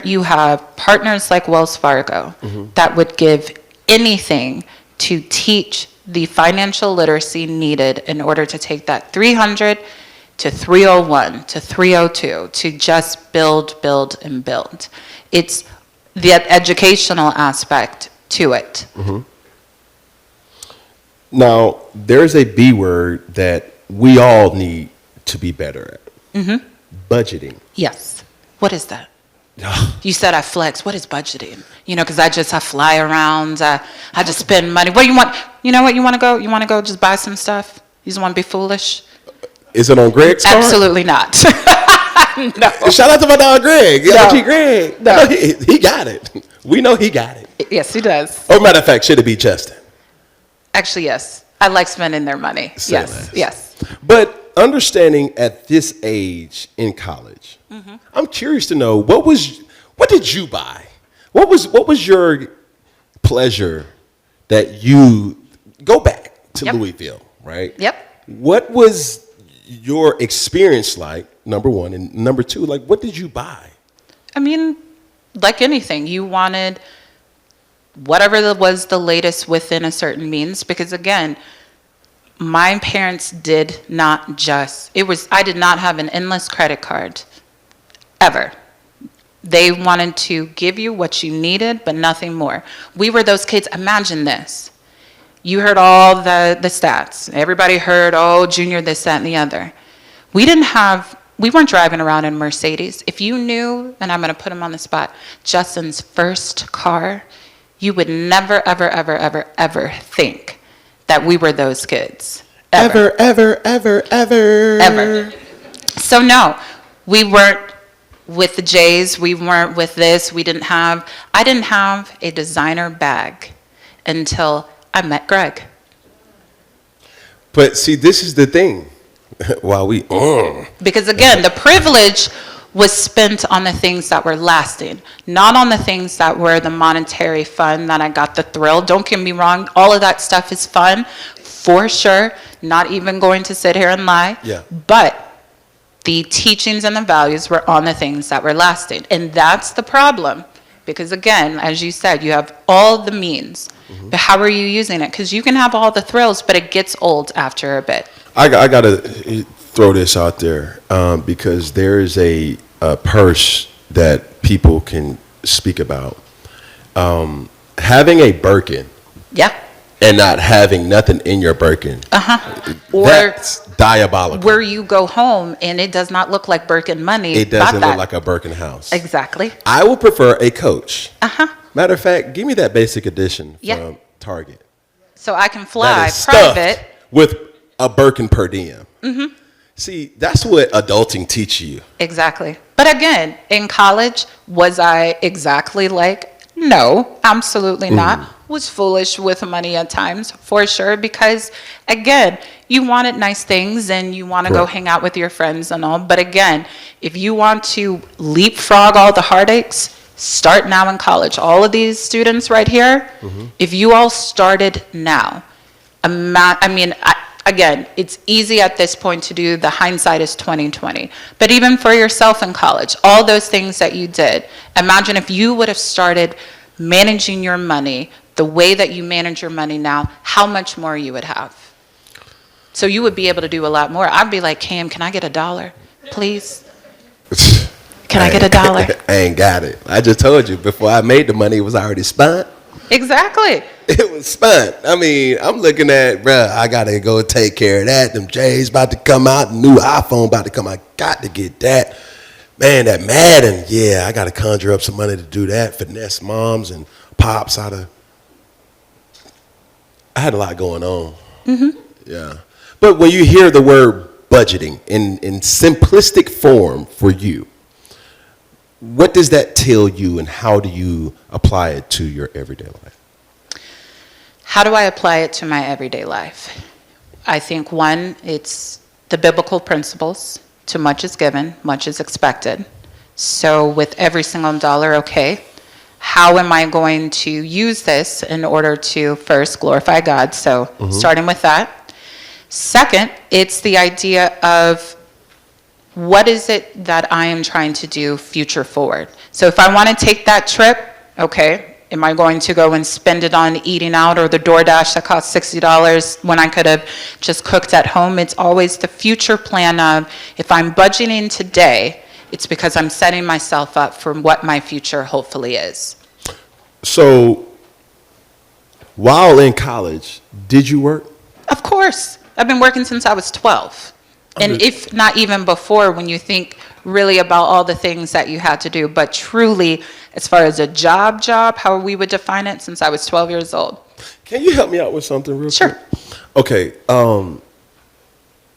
you have partners like Wells Fargo that would give anything to teach the financial literacy needed in order to take that 300 to 301 to 302 to just build, and build. It's the educational aspect to it. Mm-hmm. Now, there's a B word that we all need to be better at. Mm-hmm. Budgeting. Yes. What is that? You said I flex. What is budgeting? Because I fly around. I just spend money. What do you want? You know what? You want to go? You want to go just buy some stuff? You just want to be foolish? Is it on Greg's card? Absolutely not. No. Shout out to my dog Greg. No. Greg. No. He got it. We know he got it. Yes, he does. Oh, matter of fact, should it be Justin? Actually, yes. I like spending their money. Yes. But understanding at this age in college, I'm curious to know what did you buy? What was your pleasure that you go back to Louisville, right? Yep. What was your experience like, number one, and number two, like what did you buy? I mean, like anything, you wanted whatever was the latest within a certain means, because again, my parents did not I did not have an endless credit card, ever. They wanted to give you what you needed, but nothing more. We were those kids, imagine this. You heard all the stats. Everybody heard, Junior, this, that, and the other. We weren't driving around in Mercedes. If you knew, and I'm going to put him on the spot, Justin's first car, you would never, ever, ever, ever, ever think that we were those kids. Ever. So no, we weren't with the J's. We weren't with this. I didn't have a designer bag until I met Greg. But see, this is the thing. Because again, the privilege was spent on the things that were lasting, not on the things that were the monetary fun that I got the thrill. Don't get me wrong, all of that stuff is fun, for sure. Not even going to sit here and lie. Yeah. But the teachings and the values were on the things that were lasting. And that's the problem. Because again, as you said, you have all the means. Mm-hmm. But how are you using it? Because you can have all the thrills, but it gets old after a bit. I got to throw this out there because there is a purse that people can speak about. Having a Birkin. Yeah. And not having nothing in your Birkin. Or that's diabolical. Where you go home and it does not look like Birkin money. It doesn't look like a Birkin house. Exactly. I would prefer a Coach. Matter of fact, give me that basic edition from Target. So I can fly private. With a Birkin per diem. Mm-hmm. See, that's what adulting teaches you. Exactly. But again, in college, was I exactly like? No, absolutely not. Was foolish with money at times, for sure, because again, you wanted nice things and you want to go hang out with your friends and all. But again, if you want to leapfrog all the heartaches, Start now in college. All of these students right here, if you all started now, again, it's easy at this point to do, the hindsight is 20/20. But even for yourself in college, all those things that you did, imagine if you would have started managing your money the way that you manage your money now, how much more you would have. So you would be able to do a lot more. I'd be like, Cam, can I get $1, please? Can I get $1? I ain't got it. I just told you, before I made the money, it was already spent. Exactly. It was spent. I mean, I'm looking at, bruh, I got to go take care of that. Them J's about to come out. The new iPhone about to come. I got to get that. Man, that Madden. Yeah, I got to conjure up some money to do that. Finesse moms and pops out of. I had a lot going on. Yeah. But when you hear the word budgeting in simplistic form for you, what does that tell you, and how do you apply it to your everyday life? How do I apply it to my everyday life? I think, one, it's the biblical principles. Too much is given, much is expected. So with every single dollar, okay, how am I going to use this in order to first glorify God? So starting with that. Second, it's the idea of what is it that I am trying to do future forward? So if I want to take that trip, okay, am I going to go and spend it on eating out or the DoorDash that costs $60 when I could have just cooked at home? It's always the future plan of, if I'm budgeting today, it's because I'm setting myself up for what my future hopefully is. So while in college, did you work? Of course. I've been working since I was 12. And if not even before, when you think really about all the things that you had to do, but truly, as far as a job, how we would define it, since I was 12 years old. Can you help me out with something real quick? Sure. Okay.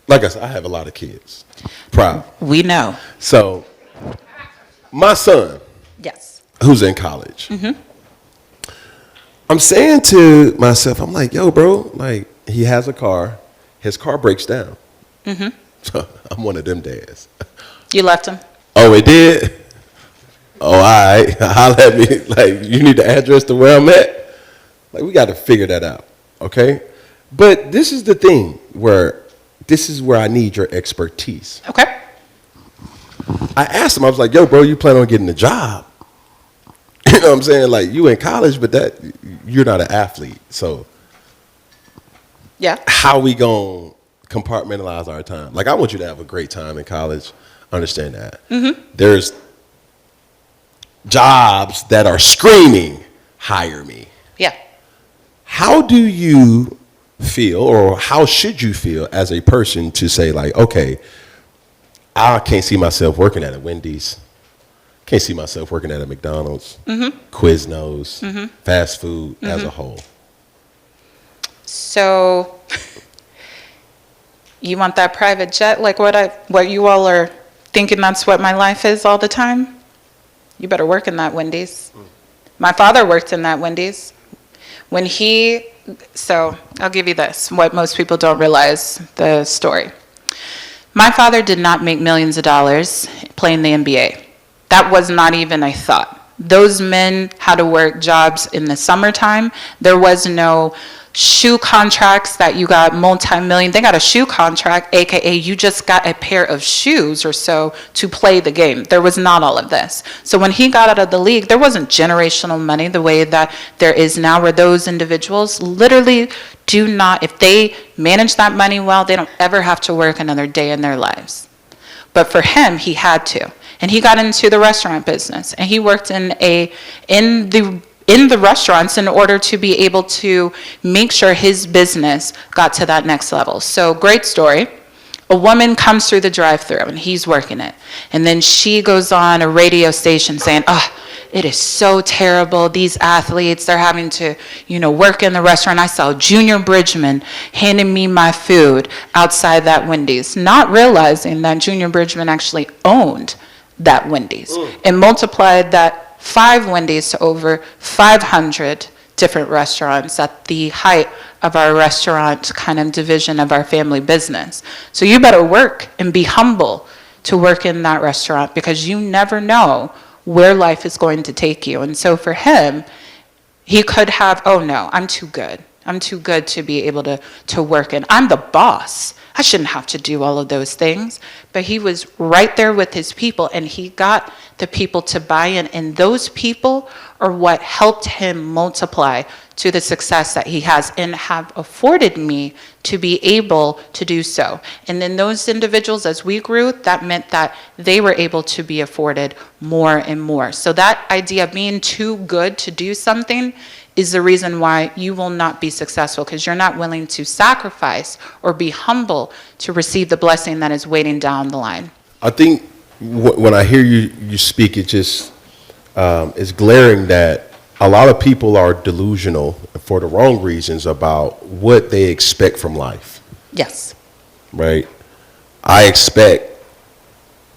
Like I said, I have a lot of kids. Proud. We know. So my son, Yes. who's in college, I'm saying to myself, I'm like, yo, bro, like, he has a car. His car breaks down. So I'm one of them dads. You left him? Oh, it did? Oh, all right. Holler at me. Like, you need the address to where I'm at? Like, we got to figure that out, okay? But this is the thing where I need your expertise. Okay. I asked him, I was like, yo, bro, you plan on getting a job? You know what I'm saying? Like, you in college, but you're not an athlete. So Yeah. how we going to compartmentalize our time? Like, I want you to have a great time in college. Understand that. There's jobs that are screaming, hire me. Yeah. How do you feel, or how should you feel as a person to say, like, okay, I can't see myself working at a Wendy's. Can't see myself working at a McDonald's, Quiznos, fast food as a whole. So you want that private jet, like what you all are thinking that's what my life is all the time? You better work in that Wendy's. My father worked in that Wendy's. So I'll give you this, what most people don't realize, the story. My father did not make millions of dollars playing the NBA. That was not even a thought. Those men had to work jobs in the summertime. There was no shoe contracts that you got multi-million. They got a shoe contract, AKA you just got a pair of shoes or so to play the game. There was not all of this. So when he got out of the league, there wasn't generational money the way that there is now, where those individuals literally do not, if they manage that money well, they don't ever have to work another day in their lives. But for him, he had to. And he got into the restaurant business, and he worked in the restaurants in order to be able to make sure his business got to that next level. So great story. A woman comes through the drive-thru and he's working it. And then she goes on a radio station saying, it is so terrible. These athletes, they're having to, work in the restaurant. I saw Eden Bridgeman handing me my food outside that Wendy's, not realizing that Eden Bridgeman actually owned that Wendy's and multiplied that 5 Wendy's to over 500 different restaurants at the height of our restaurant kind of division of our family business. So you better work and be humble to work in that restaurant, because you never know where life is going to take you. And so for him, he could have, oh no, I'm too good. I'm too good to be able to work in. I'm the boss. I shouldn't have to do all of those things. But he was right there with his people, and he got the people to buy in. And those people are what helped him multiply to the success that he has and have afforded me to be able to do so. And then those individuals, as we grew, that meant that they were able to be afforded more and more. So that idea of being too good to do something is the reason why you will not be successful, because you're not willing to sacrifice or be humble to receive the blessing that is waiting down the line. I think when I hear you speak, it just is glaring that a lot of people are delusional for the wrong reasons about what they expect from life. Yes. Right? I expect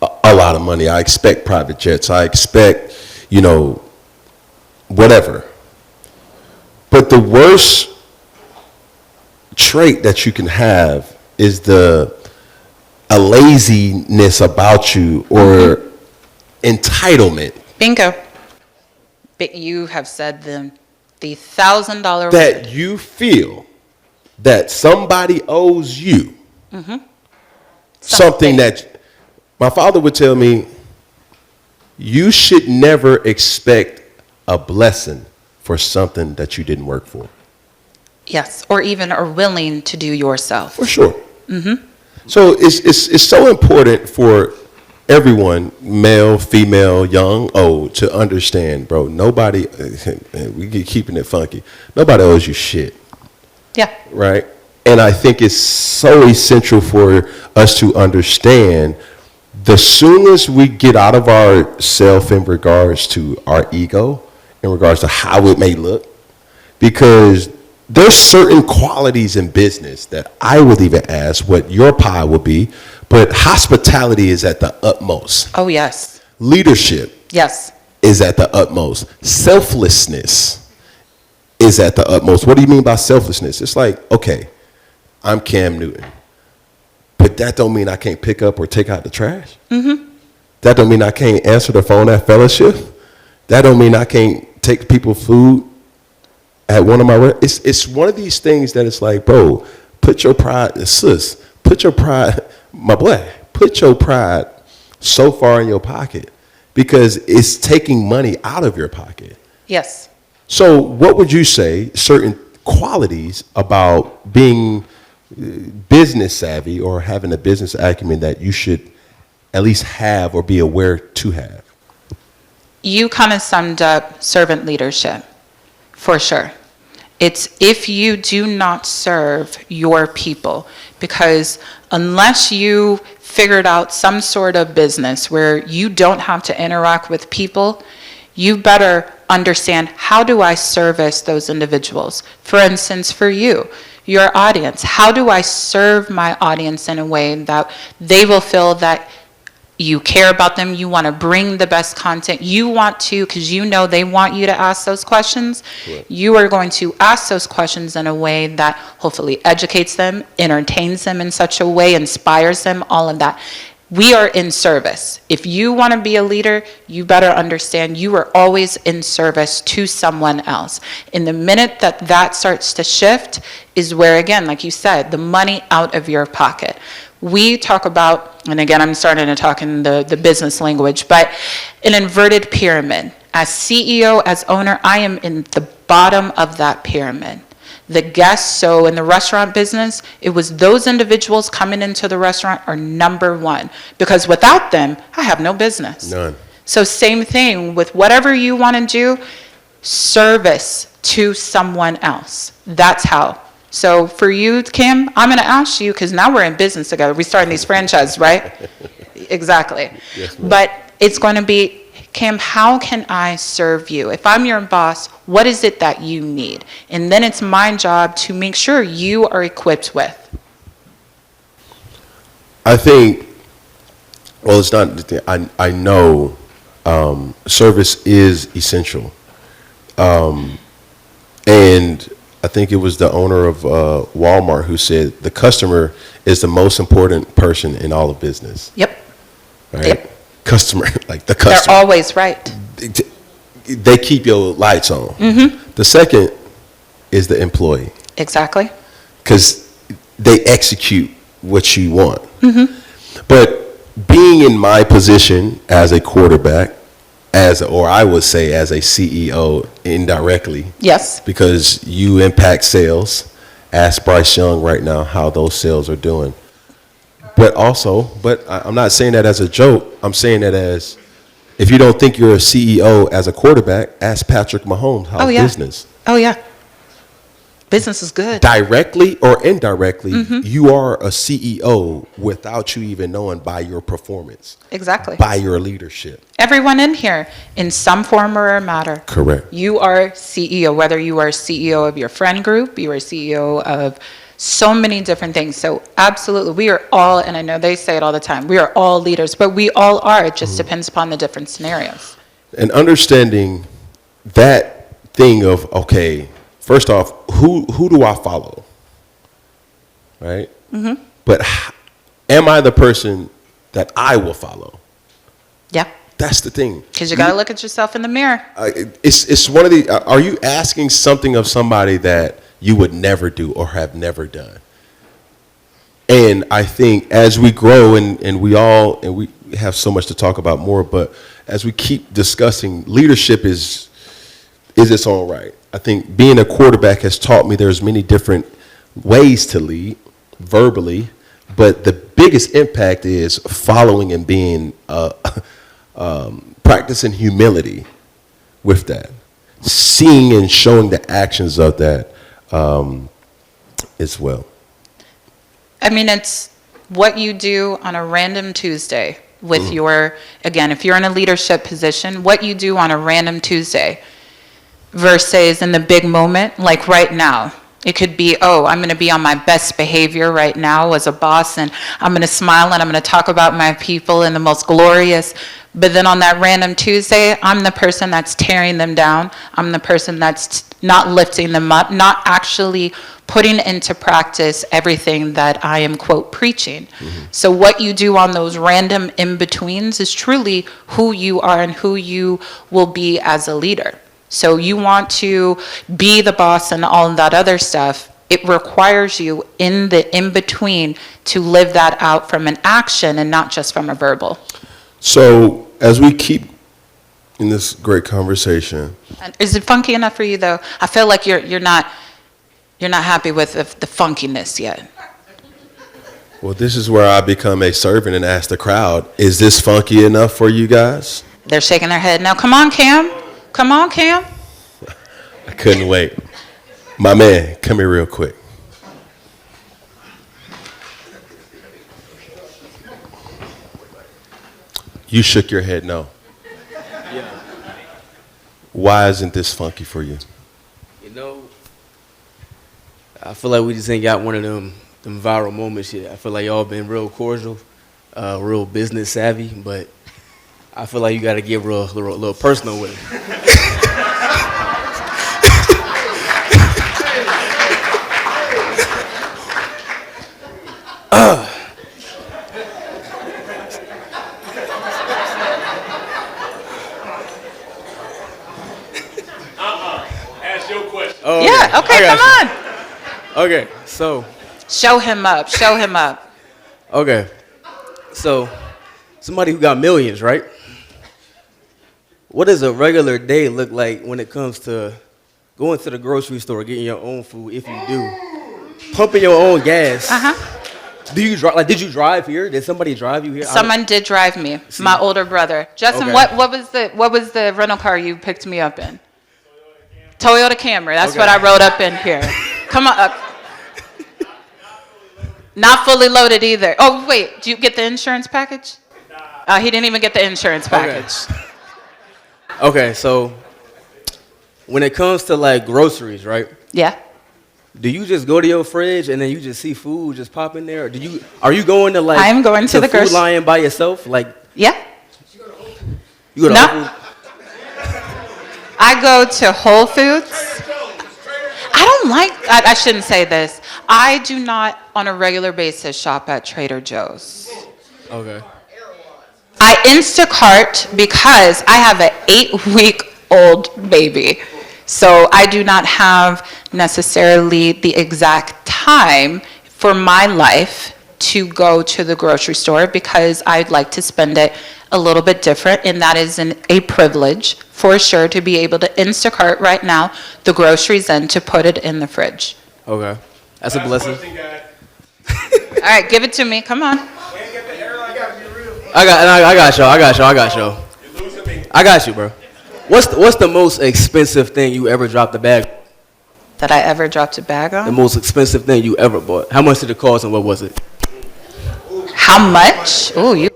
a lot of money. I expect private jets. I expect, whatever. But the worst trait that you can have is a laziness about you or entitlement. Bingo. But you have said the $1,000 that you feel that somebody owes you something that my father would tell me, you should never expect a blessing for something that you didn't work for. Yes, or even are willing to do yourself. For sure. So it's so important for everyone, male, female, young, old, to understand, bro, nobody, we keep keeping it funky, nobody owes you shit. Yeah. Right? And I think it's so essential for us to understand the soonest we get out of ourself in regards to our ego, in regards to how it may look, because there's certain qualities in business that I would even ask what your pie would be, but hospitality is at the utmost. Oh, yes. Leadership. Yes. Is at the utmost. Selflessness is at the utmost. What do you mean by selflessness? It's like, okay, I'm Cam Newton, but that don't mean I can't pick up or take out the trash. That don't mean I can't answer the phone at fellowship. That don't mean I can't take people food at one of my, it's one of these things that it's like, bro, put your pride, sis, put your pride, my boy, put your pride so far in your pocket because it's taking money out of your pocket. Yes. So what would you say certain qualities about being business savvy or having a business acumen that you should at least have or be aware to have? You kind of summed up servant leadership, for sure. It's if you do not serve your people, because unless you figured out some sort of business where you don't have to interact with people, you better understand, how do I service those individuals? For instance, for you, your audience, how do I serve my audience in a way that they will feel that you care about them, you want to bring the best content, you want to, because you know they want you to ask those questions, right. You are going to ask those questions in a way that hopefully educates them, entertains them in such a way, inspires them, all of that. We are in service. If you want to be a leader, you better understand you are always in service to someone else. In the minute that starts to shift is where, again, like you said, the money out of your pocket. We talk about, and again, I'm starting to talk in the business language, but an inverted pyramid. As CEO, as owner, I am in the bottom of that pyramid. The guests, so in the restaurant business, it was those individuals coming into the restaurant are number one, because without them, I have no business. None. So same thing with whatever you want to do, service to someone else. That's how. So for you, Kim, I'm going to ask you, because now we're in business together. We're starting these franchises, right? Exactly. Yes, ma'am. But it's going to be, Kim, how can I serve you? If I'm your boss, what is it that you need? And then it's my job to make sure you are equipped with. I think, well, it's not, I know service is essential. And I think it was the owner of Walmart who said the customer is the most important person in all of business. Yep. Right? Yep. Customer, like the customer. They're always right. they keep your lights on. Mm-hmm. The second is the employee. Exactly. Because they execute what you want. Mm-hmm. But being in my position as a quarterback, or I would say as a CEO indirectly. Yes. Because you impact sales. Ask Bryce Young right now how those sales are doing. But I'm not saying that as a joke. I'm saying that as, if you don't think you're a CEO as a quarterback, ask Patrick Mahomes how's business. Oh, yeah. Business is good. Directly or indirectly, you are a CEO without you even knowing, by your performance. Exactly. By your leadership. Everyone in here, in some form or matter. Correct. You are CEO, whether you are CEO of your friend group, you are CEO of so many different things. So absolutely, we are all, and I know they say it all the time, we are all leaders, but we all are. It just depends upon the different scenarios. And understanding that thing of, okay, first off, who do I follow? Right? Mm-hmm. But am I the person that I will follow? Yeah. That's the thing. Because you got to look at yourself in the mirror. It's one of the, are you asking something of somebody that you would never do or have never done? And I think as we grow and we have so much to talk about more, but as we keep discussing, leadership is its own right. I think being a quarterback has taught me there's many different ways to lead verbally, but the biggest impact is following and being practicing humility with that, seeing and showing the actions of that as well. I mean, it's what you do on a random Tuesday with your, again, if you're in a leadership position, what you do on a random Tuesday versus in the big moment, like right now. It could be, I'm going to be on my best behavior right now as a boss, and I'm going to smile and I'm going to talk about my people in the most glorious. But then on that random Tuesday, I'm the person that's tearing them down. I'm the person that's not lifting them up, not actually putting into practice everything that I am, quote, preaching. Mm-hmm. So what you do on those random in-betweens is truly who you are and who you will be as a leader. So you want to be the boss and all of that other stuff. It requires you in the in-between to live that out from an action and not just from a verbal. So as we keep in this great conversation. Is it funky enough for you though? I feel like you're not happy with the funkiness yet. Well, this is where I become a servant and ask the crowd, is this funky enough for you guys? They're shaking their head. Now, come on, Cam. Come on, Cam. I couldn't wait. My man, come here real quick. You shook your head no. Yeah. Why isn't this funky for you? You know, I feel like we just ain't got one of them viral moments yet. I feel like y'all been real cordial, real business savvy, but I feel like you got to get real personal with it. Ask your question. Oh, okay. Yeah, okay, come on. Okay, so. Show him up, show him up. Okay, so somebody who got millions, right? What does a regular day look like when it comes to going to the grocery store, getting your own food, if you do, pumping your own gas? Do you drive? Like, did you drive here? Did somebody drive you here? Someone did drive me. See? My older brother. Justin, Okay. what was the rental car you picked me up in? Toyota Camry. That's what I rode up in here. Come on up. Not fully loaded either. Oh wait, do you get the insurance package? He didn't even get the insurance package. Okay, so when it comes to like groceries, right? Yeah. Do you just go to your fridge and then you just see food just pop in there? Or are you going to like I am going to the food line by yourself? Like Yeah. you go to No. Whole Foods? I go to Whole Foods. I shouldn't say this. I do not on a regular basis shop at Trader Joe's. Okay. I Instacart because I have an 8-week-old baby. So I do not have necessarily the exact time for my life to go to the grocery store because I'd like to spend it a little bit different, and that is a privilege for sure to be able to Instacart right now the groceries and to put it in the fridge. Okay. That's a blessing. All right, give it to me. Come on. I got y'all. You're losing me. I got you, bro. What's the most expensive thing you ever dropped a bag? That I ever dropped a bag on? The most expensive thing you ever bought. How much did it cost and what was it? How much? Oh, you.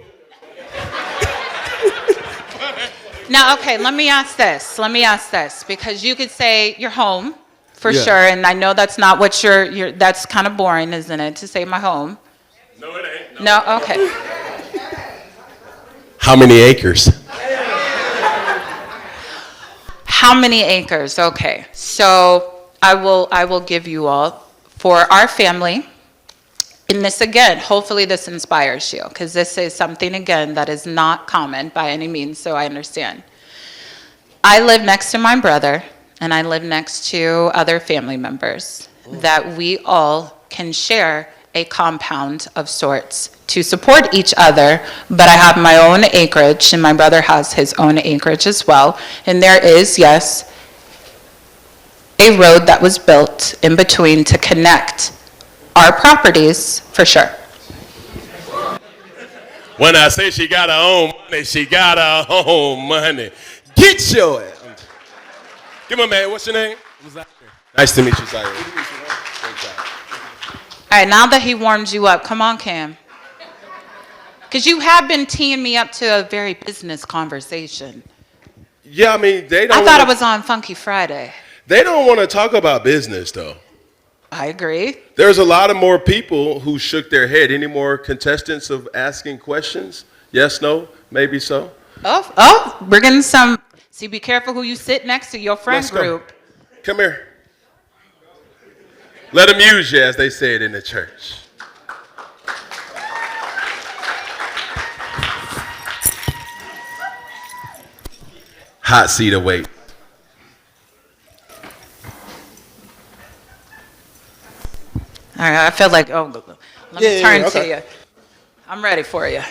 Now, okay, let me ask this, because you could say you're home, for sure, and I know that's not what you're that's kind of boring, isn't it, to say my home? No, it ain't. No, okay. How many acres? How many acres? Okay, so I will give you all, for our family, and this again, hopefully this inspires you, because this is something, again, that is not common by any means, so I understand. I live next to my brother, and I live next to other family members, that we all can share a compound of sorts to support each other, but I have my own acreage, and my brother has his own acreage as well, and there is, yes, a road that was built in between to connect our properties, for sure. When I say she got her own money, she got her own money. Get your ass. Give me, man. What's your name? Nice to meet you, Zaire. All right, now that he warmed you up, come on, Cam. Because you have been teeing me up to a very business conversation. Yeah, I mean, they don't. I thought it was on Funky Friday. They don't want to talk about business, though. I agree. There's a lot of more people who shook their head. Any more contestants of asking questions? Yes, no, maybe so. Oh, we're getting some. See, be careful who you sit next to, your friend Let's go. group. Come here. Let them use you, as they say it in the church. Hot seat await. All right, I feel like, let me turn to you. I'm ready for you.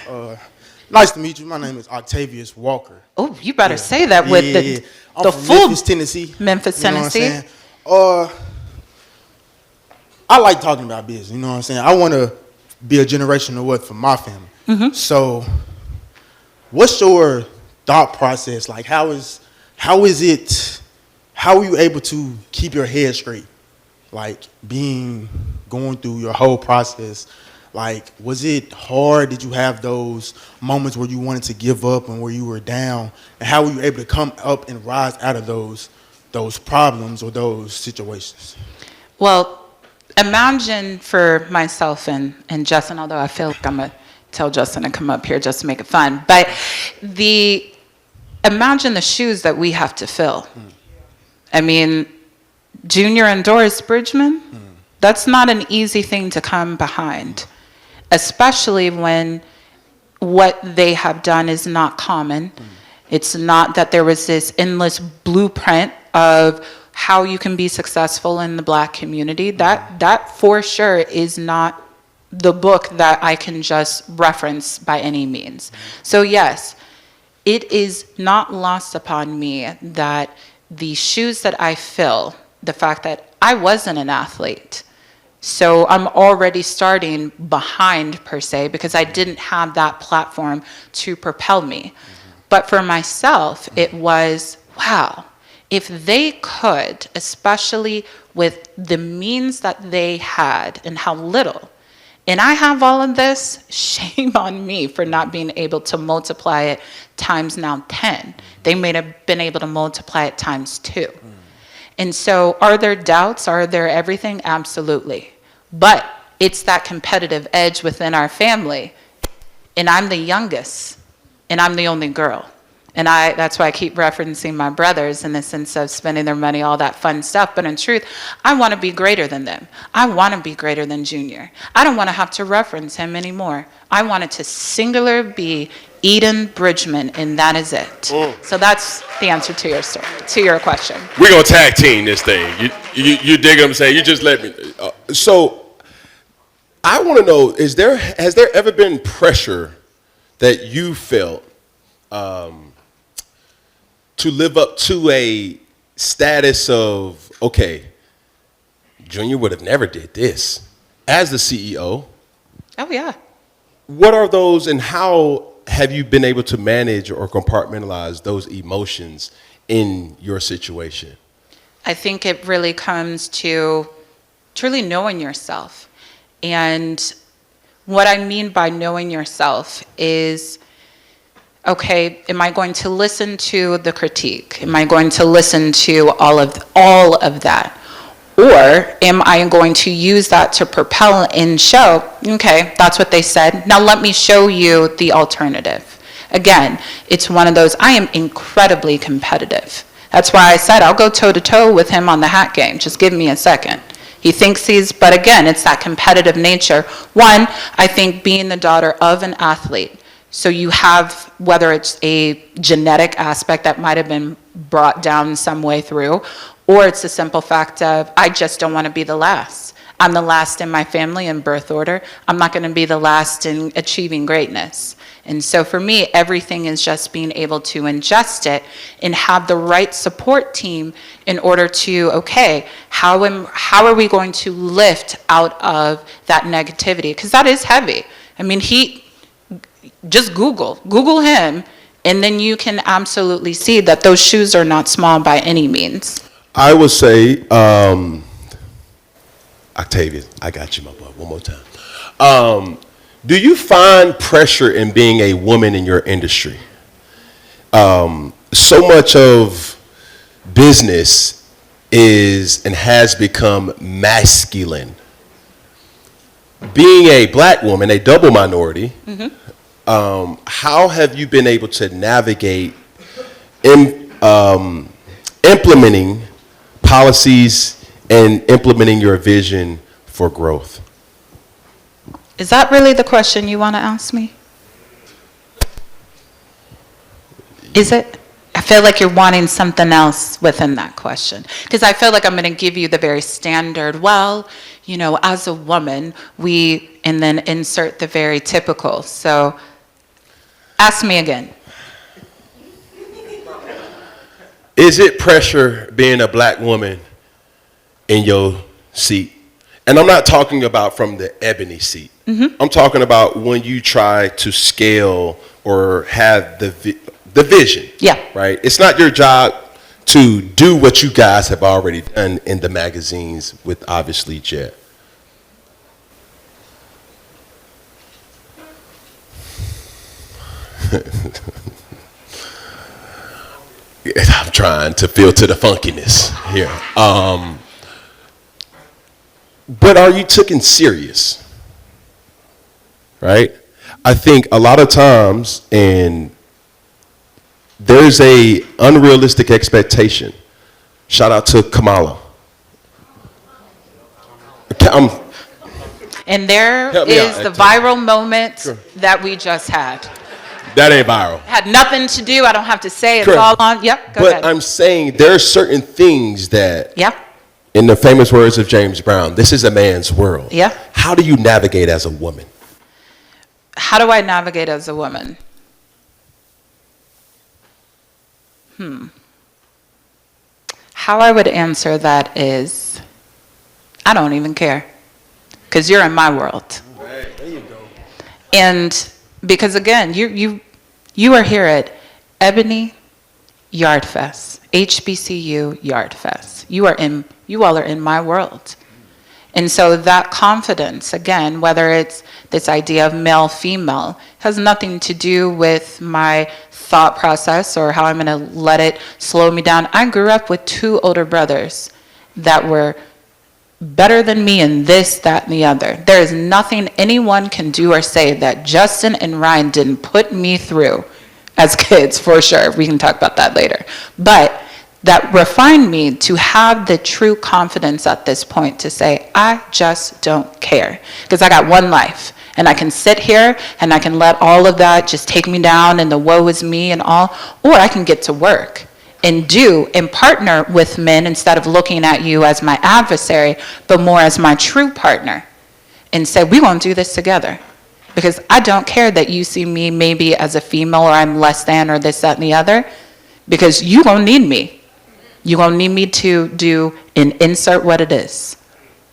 Nice to meet you. My name is Octavius Walker. Oh, you better say that with I'm the from full Memphis, Tennessee. Memphis, You know what I'm Tennessee. saying? I like talking about business. You know what I'm saying? I want to be a generational wealth for my family. Mm-hmm. So, what's your thought process? Like, how are you able to keep your head straight? Like, going through your whole process. Like, was it hard? Did you have those moments where you wanted to give up and where you were down? And how were you able to come up and rise out of those problems or those situations? Well, imagine for myself and Justin, although I feel like I'm going to tell Justin to come up here just to make it fun, but imagine the shoes that we have to fill. I mean, Junior and Doris Bridgeman, that's not an easy thing to come behind, especially when what they have done is not common. It's not that there was this endless blueprint of how you can be successful in the Black community. That for sure is not the book that I can just reference by any means. So yes, it is not lost upon me that the shoes that I fill, the fact that I wasn't an athlete, so I'm already starting behind per se because I didn't have that platform to propel me. But for myself, it was, wow, if they could, especially with the means that they had and how little, and I have all of this, shame on me for not being able to multiply it times now 10. They may have been able to multiply it times 2. And so are there doubts? Are there everything? Absolutely. But it's that competitive edge within our family. And I'm the youngest, and I'm the only girl. And that's why I keep referencing my brothers in the sense of spending their money, all that fun stuff. But in truth, I want to be greater than them. I want to be greater than Junior. I don't want to have to reference him anymore. I want it to singular be Eden Bridgeman, and that is it. So that's the answer to your question. We're going to tag team this thing. You dig what I'm saying? You just let me. So I want to know, has there ever been pressure that you felt to live up to a status of, okay, Junior would have never did this as the CEO? Oh, yeah. What are those, and how have you been able to manage or compartmentalize those emotions in your situation? I think it really comes to truly knowing yourself. And what I mean by knowing yourself is, okay, am I going to listen to the critique? Am I going to listen to all of that? Or am I going to use that to propel and show, okay, that's what they said. Now let me show you the alternative. Again, it's one of those, I am incredibly competitive. That's why I said I'll go toe-to-toe with him on the hat game. Just give me a second. He thinks but again, it's that competitive nature. One, I think being the daughter of an athlete, so you have, whether it's a genetic aspect that might have been brought down some way through, or it's the simple fact of, I just don't want to be the last. I'm the last in my family in birth order. I'm not going to be the last in achieving greatness. And so for me, everything is just being able to ingest it and have the right support team in order to, okay, how are we going to lift out of that negativity? Because that is heavy. I mean, just Google him, and then you can absolutely see that those shoes are not small by any means. I would say, Octavian, I got you, my boy, one more time. Do you find pressure in being a woman in your industry? So much of business is and has become masculine. Being a black woman, a double minority, how have you been able to navigate implementing policies and implementing your vision for growth? Is that really the question you want to ask me? Is it? I feel like you're wanting something else within that question. Because I feel like I'm going to give you the very standard, well, you know, as a woman, and then insert the very typical. So ask me again. Is it pressure being a black woman in your seat? And I'm not talking about from the ebony seat. I'm talking about when you try to scale or have the vision. Yeah. Right? It's not your job to do what you guys have already done in the magazines with obviously Jet. I'm trying to filter the funkiness here. But are you taken serious? Right? I think a lot of times, and there's a unrealistic expectation. Shout out to Kamala. And there is the viral moment that we just had. That ain't viral. Had nothing to do. I don't have to say. It's all on. Yep. Go ahead. But I'm saying there are certain things that, yeah, in the famous words of James Brown, this is a man's world. Yeah. How do you navigate as a woman? How do I navigate as a woman? How I would answer that is, I don't even care, because you're in my world. Right, there you go. And because again, you are here at Ebony Yard Fest, HBCU Yard Fest. You all are in my world. And so that confidence, again, whether it's this idea of male, female, has nothing to do with my thought process or how I'm going to let it slow me down. I grew up with 2 older brothers that were better than me in this, that, and the other. There is nothing anyone can do or say that Justin and Ryan didn't put me through as kids, for sure. We can talk about that later. But that refined me to have the true confidence at this point to say, I just don't care. Because I got one life. And I can sit here and I can let all of that just take me down and the woe is me and all. Or I can get to work and do and partner with men instead of looking at you as my adversary, but more as my true partner. And say, we're going to do this together. Because I don't care that you see me maybe as a female or I'm less than or this, that, and the other. Because you're going to need me. You're going to need me to do and insert what it is.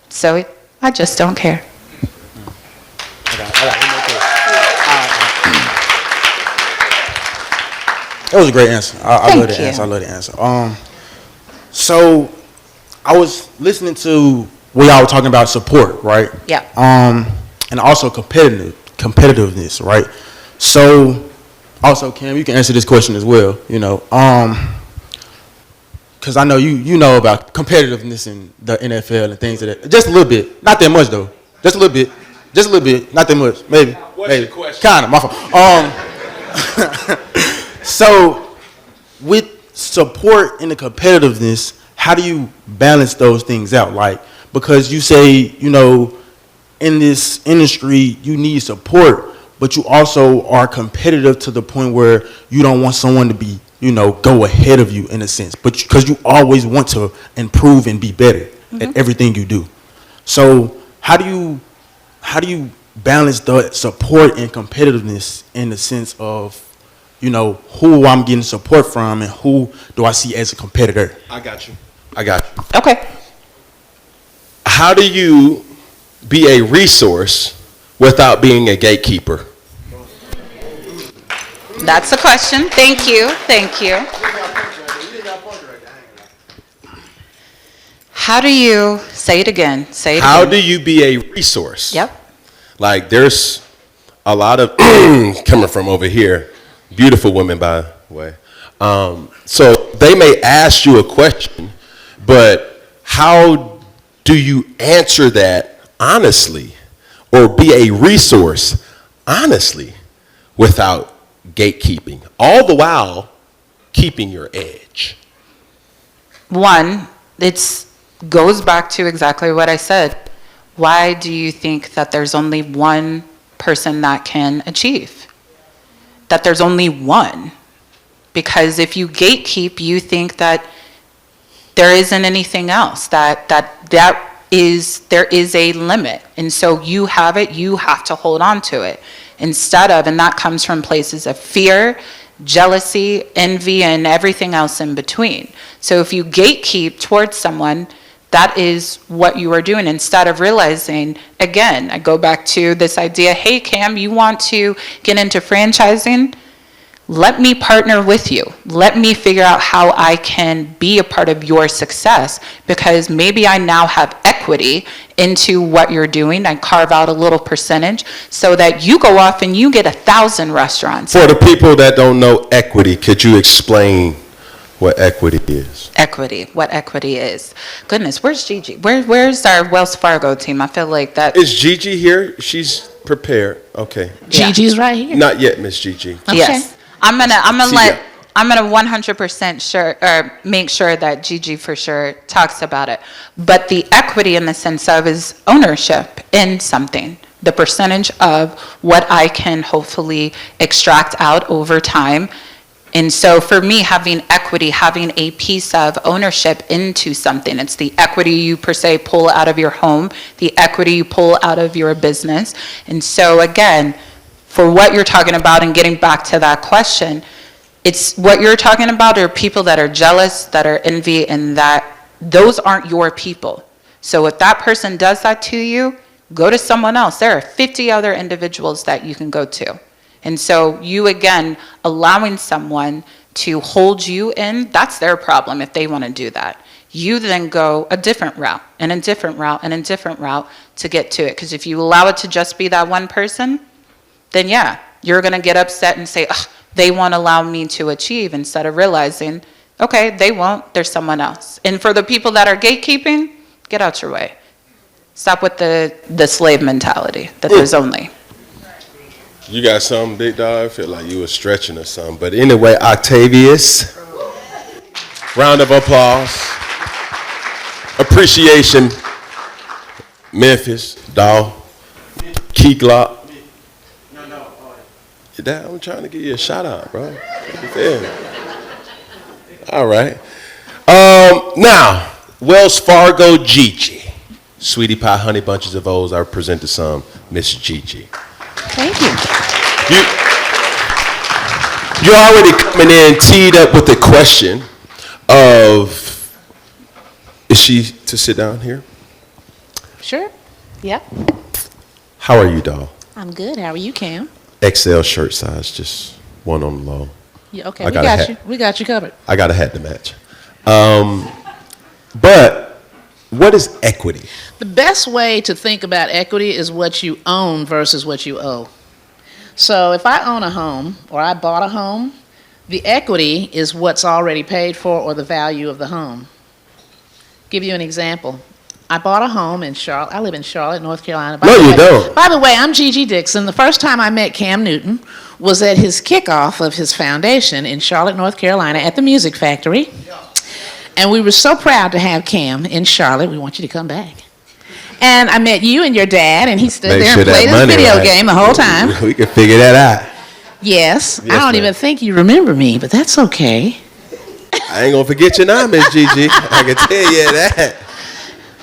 So I just don't care. That was a great answer. I love the answer. I love the answer. So I was listening to what y'all were talking about support, right? Yeah. And also competitiveness, right? So also, Cam, you can answer this question as well. You know, because I know you know about competitiveness in the NFL and things like that. Just a little bit, not that much though. Just a little bit. Just a little bit, not that much. Maybe. What's your question? Kind of, my fault. So, with support and the competitiveness, how do you balance those things out? Like, because you say, you know, in this industry, you need support, but you also are competitive to the point where you don't want someone to be, you know, go ahead of you in a sense, but because you always want to improve and be better at everything you do. So, how do you balance the support and competitiveness in the sense of, you know, who I'm getting support from and who do I see as a competitor? I got you. Okay. How do you be a resource without being a gatekeeper? That's a question. Thank you. How do you, say it again. How do you be a resource? Yep. Like there's a lot of, coming from over here, beautiful women by the way. So they may ask you a question, but how do you answer that honestly or be a resource honestly without gatekeeping, all the while keeping your edge? One, it goes back to exactly what I said. Why do you think that there's only one person that can achieve? That there's only one? Because if you gatekeep, you think that there isn't anything else, there is a limit. And so you have it, you have to hold on to it. Instead of, and that comes from places of fear, jealousy, envy, and everything else in between. So if you gatekeep towards someone, that is what you are doing instead of realizing, again, I go back to this idea, hey, Cam, you want to get into franchising? Let me partner with you. Let me figure out how I can be a part of your success because maybe I now have equity into what you're doing. I carve out a little percentage so that you go off and you get 1,000 restaurants. For the people that don't know equity, could you explain what equity is? What equity is. Goodness, where's Gigi? Where's our Wells Fargo team? I feel like that. Is Gigi here? She's prepared. Okay. Gigi's right here. Not yet, Miss Gigi. Okay. Yes. I'm gonna 100% make sure that Gigi for sure talks about it. But the equity in the sense of is ownership in something. The percentage of what I can hopefully extract out over time. And so for me, having equity, having a piece of ownership into something, it's the equity you per se pull out of your home, the equity you pull out of your business. And so again, for what you're talking about and getting back to that question, it's what you're talking about are people that are jealous, that are envy, and that those aren't your people. So if that person does that to you, go to someone else. There are 50 other individuals that you can go to. And so you, again, allowing someone to hold you in, that's their problem if they want to do that. You then go a different route and a different route and a different route to get to it. Because if you allow it to just be that one person, then yeah, you're going to get upset and say, they won't allow me to achieve, instead of realizing, okay, they won't, there's someone else. And for the people that are gatekeeping, get out your way. Stop with the slave mentality that there's only. You got something, big dog? I feel like you were stretching or something. But anyway, Octavius, round of applause. Appreciation. Memphis, Dawg, Key Glock. I'm trying to give you a shout out, bro. All right. Now, Wells Fargo Gigi. Sweetie Pie Honey Bunches of O's. I present to some Miss Gigi. Thank you. You're already coming in teed up with the question of, is she to sit down here? Sure. Yep. How are you, doll? I'm good. How are you, Cam? XL shirt size, just one on the low. Yeah, okay, I we got a got hat. you. We got you covered. I got a hat to match. But what is equity? The best way to think about equity is what you own versus what you owe. So if I own a home or I bought a home, the equity is what's already paid for or the value of the home. Give you an example. I bought a home in Charlotte. I live in Charlotte, North Carolina. No, you don't. By the way, I'm Gigi Dixon. The first time I met Cam Newton was at his kickoff of his foundation in Charlotte, North Carolina at the Music Factory. And we were so proud to have Cam in Charlotte. We want you to come back. And I met you and your dad, and he stood there and played his video game the whole time. We can figure that out. Yes. I don't even think you remember me, but that's okay. I ain't gonna forget you now, Miss Gigi. I can tell you that.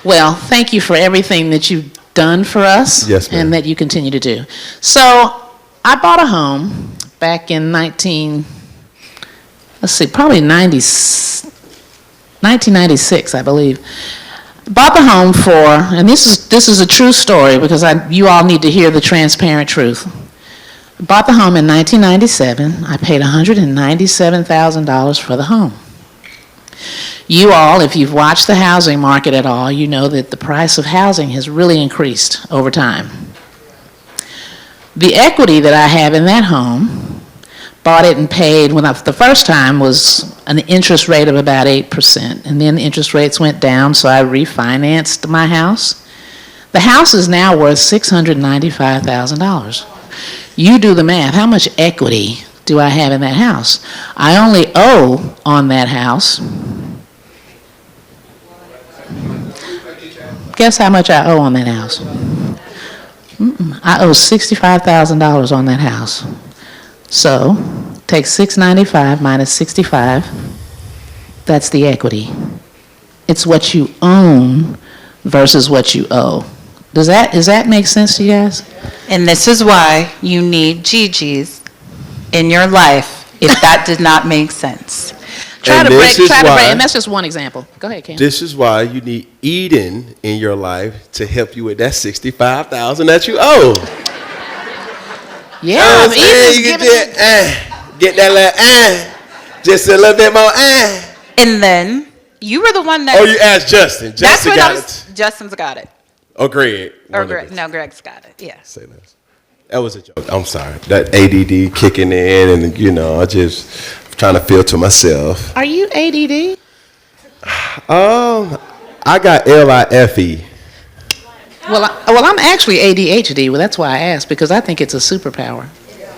Well, thank you for everything that you've done for us. Yes, ma'am. And that you continue to do. So I bought a home back in 1996, I believe. Bought the home for, and this is a true story because you all need to hear the transparent truth. Bought the home in 1997. I paid $197,000 for the home. You all, if you've watched the housing market at all, you know that the price of housing has really increased over time. The equity that I have in that home, bought it and paid the first time was an interest rate of about 8%, and then interest rates went down, so I refinanced my house. The house is now worth $695,000. You do the math. How much equity do I have in that house? I only owe on that house. Guess how much I owe on that house? I owe $65,000 on that house. So, take $695 minus 65. That's the equity. It's what you own versus what you owe. Does that make sense to you guys? And this is why you need Gigi's in your life if that did not make sense. Try to break, and that's just one example. Go ahead, Cam. This is why you need Eden in your life to help you with that $65,000 that you owe. Yeah, you can get that little just a little bit more And then you were the one that. Oh, you asked Justin. Justin got it. Justin's got it. Oh, Greg. No, Greg's got it. Yeah. Say less. That was a joke. I'm sorry. That ADD kicking in, and I just trying to filter myself. Are you ADD? I got LIFE. Well, I'm actually ADHD. Well, that's why I asked, because I think it's a superpower.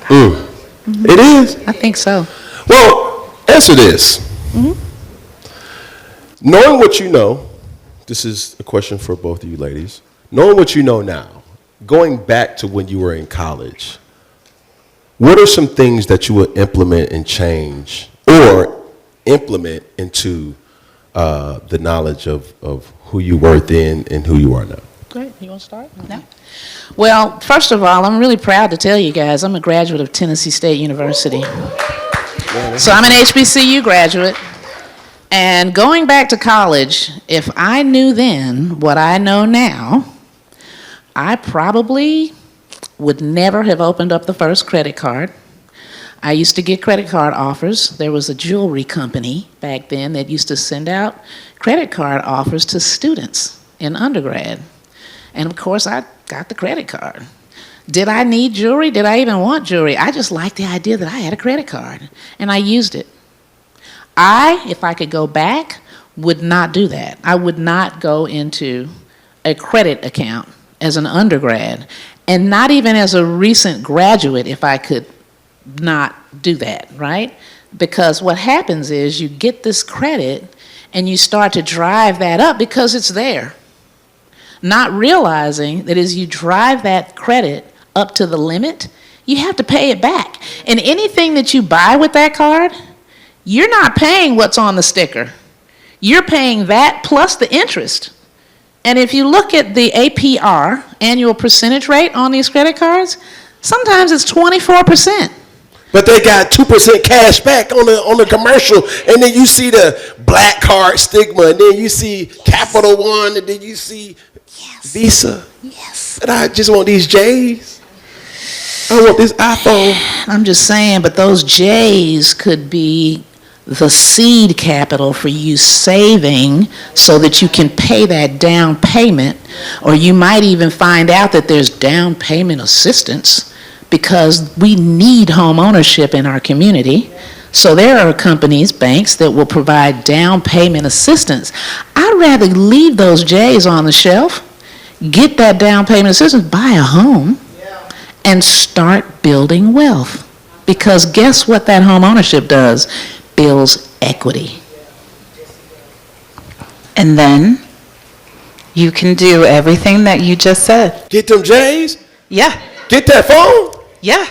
Mm-hmm. It is? I think so. Well, answer this. Mm-hmm. Knowing what you know, this is a question for both of you ladies. Knowing what you know now, going back to when you were in college, what are some things that you would implement and change or implement into the knowledge of who you were then and who you are now? Great. You want to start? No. Well, first of all, I'm really proud to tell you guys I'm a graduate of Tennessee State University. So I'm an HBCU graduate. And going back to college, if I knew then what I know now, I probably would never have opened up the first credit card. I used to get credit card offers. There was a jewelry company back then that used to send out credit card offers to students in undergrad. And of course, I got the credit card. Did I need jewelry? Did I even want jewelry? I just liked the idea that I had a credit card, and I used it. If I could go back, would not do that. I would not go into a credit account as an undergrad And not even as a recent graduate, if I could not do that, right? Because what happens is you get this credit and you start to drive that up because it's there. Not realizing that as you drive that credit up to the limit, you have to pay it back. And anything that you buy with that card, you're not paying what's on the sticker. You're paying that plus the interest. And if you look at the APR, annual percentage rate on these credit cards, sometimes it's 24%. But they got 2% cash back on the commercial, and then you see the black card stigma, and then you see Capital One, and then you see Visa. Yes. And I just want these J's. I want this iPhone. I'm just saying, but those J's could be the seed capital for you saving so that you can pay that down payment, or you might even find out that there's down payment assistance because we need home ownership in our community. So there are companies, banks, that will provide down payment assistance. I'd rather leave those J's on the shelf, get that down payment assistance, buy a home, and start building wealth. Because guess what that home ownership does? Builds equity. And then you can do everything that you just said. Get them J's. Yeah, Get that phone. yeah.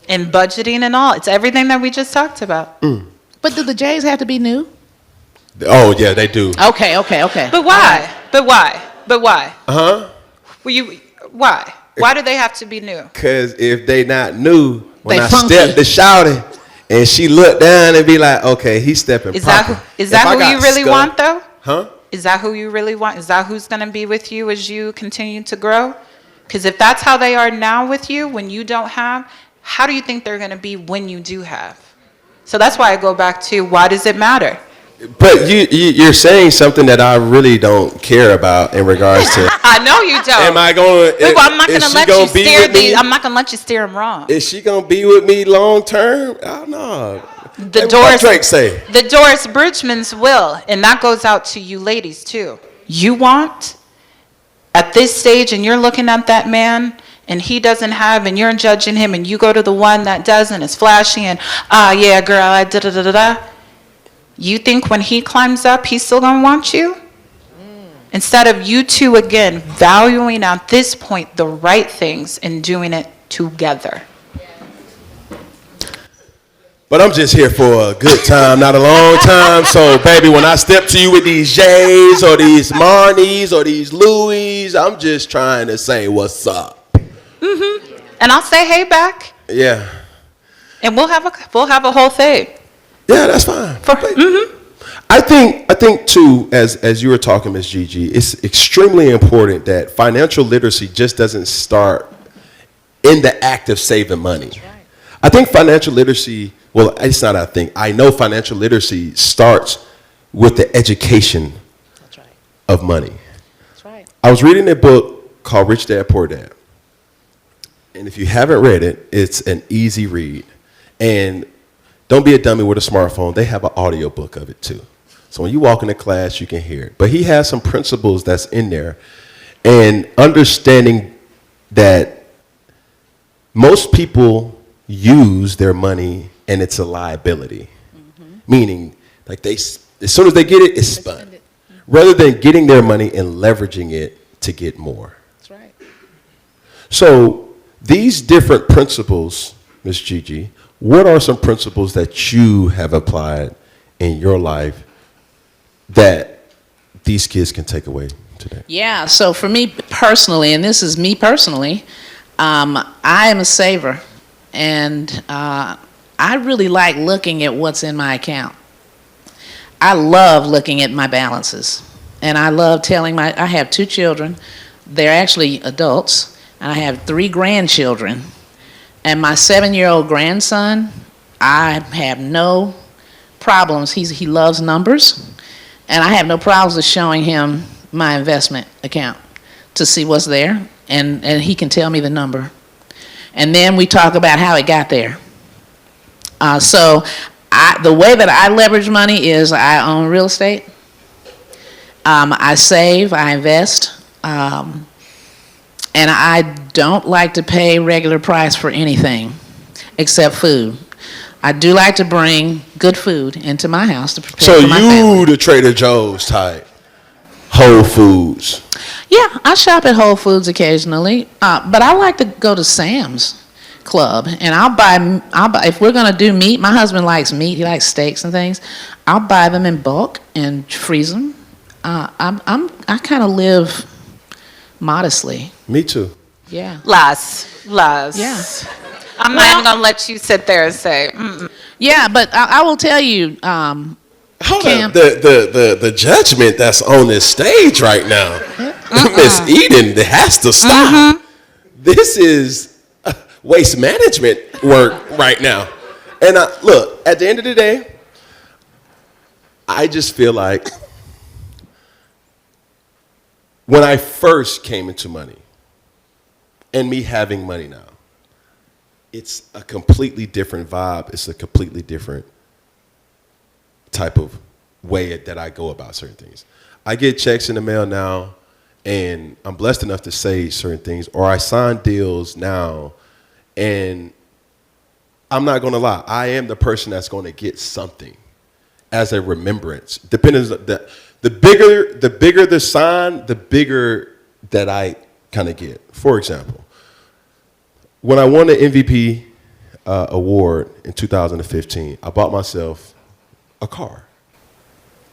And budgeting and all. It's everything that we just talked about. But do the J's have to be new? Oh yeah, they do. Okay. But why? But why? Uh-huh. Why? Why do they have to be new? Cause if they not new, when They I funky. step to shouting, and she look down and be like, okay, he's stepping Is proper. that who If I you got really skunked- want though? Huh? Is that who you really want? Is that who's going to be with you as you continue to grow? Because if that's how they are now with you when you don't have, how do you think they're going to be when you do have? So that's why I go back to, why does it matter? But you're saying something that I really don't care about in regards to. I know you don't. Am I going? Well, I'm not going to let you steer me? I'm not going to let you steer them wrong. Is she gonna be with me long term? Oh no. The What Doris, Drake say? the Doris Bridgmans will, and that goes out to you ladies too. You want, at this stage, and you're looking at that man, and he doesn't have, and you're judging him, and you go to the one that does, and is flashy, and yeah, girl, I da da da da da. You think when he climbs up, he's still gonna want you? Instead of you two again valuing at this point the right things and doing it together. But I'm just here for a good time, not a long time. So, baby, when I step to you with these J's or these Marnies or these Louis, I'm just trying to say what's up. And I'll say hey back, Yeah. and we'll have a whole thing. Yeah, that's fine. Mm-hmm. I think too, as you were talking, Ms. Gigi, it's extremely important that financial literacy just doesn't start in the act of saving money. That's right. I think financial literacy, well, it's not I think, I know financial literacy starts with the education That's right. of money. That's right. I was reading a book called Rich Dad, Poor Dad. And if you haven't read it, it's an easy read. And don't be a dummy with a smartphone. They have an audio book of it too. So when you walk into class, you can hear it. But he has some principles that's in there. And understanding that most people use their money and it's a liability. Meaning, like as soon as they get it, it's spent. Rather than getting their money and leveraging it to get more. That's right. So these different principles, Ms. Gigi, what are some principles that you have applied in your life that these kids can take away today? Yeah, so for me personally, and this is me personally, I am a saver, and I really like looking at what's in my account. I love looking at my balances, and I love telling I have 2 children. They're actually adults, and I have 3 grandchildren. And my 7-year-old grandson, I have no problems. He loves numbers, and I have no problems with showing him my investment account to see what's there, and he can tell me the number. And then we talk about how it got there. So the way that I leverage money is I own real estate. I save, I invest. And I don't like to pay regular price for anything except food. I do like to bring good food into my house to prepare for my family. So you the Trader Joe's type, Whole Foods. Yeah, I shop at Whole Foods occasionally, but I like to go to Sam's Club, and I'll buy if we're gonna do meat. My husband likes meat; he likes steaks and things. I'll buy them in bulk and freeze them. I kind of live modestly. Me too. Yeah. Less. Yeah. I'm not even gonna let you sit there and say. Mm-mm. Yeah, but I will tell you. Hold Cam. up, the judgment that's on this stage right now, Miss Eden, it has to stop. This is waste management work right now. And look, at the end of the day, I just feel like when I first came into money, and me having money now, it's a completely different vibe. It's a completely different type of way that I go about certain things. I get checks in the mail now, and I'm blessed enough to say certain things, or I sign deals now, and I'm not going to lie, I am the person that's going to get something as a remembrance. Depending on the bigger the sign, the bigger that I kind of get. For example, when I won the MVP award in 2015, I bought myself a car.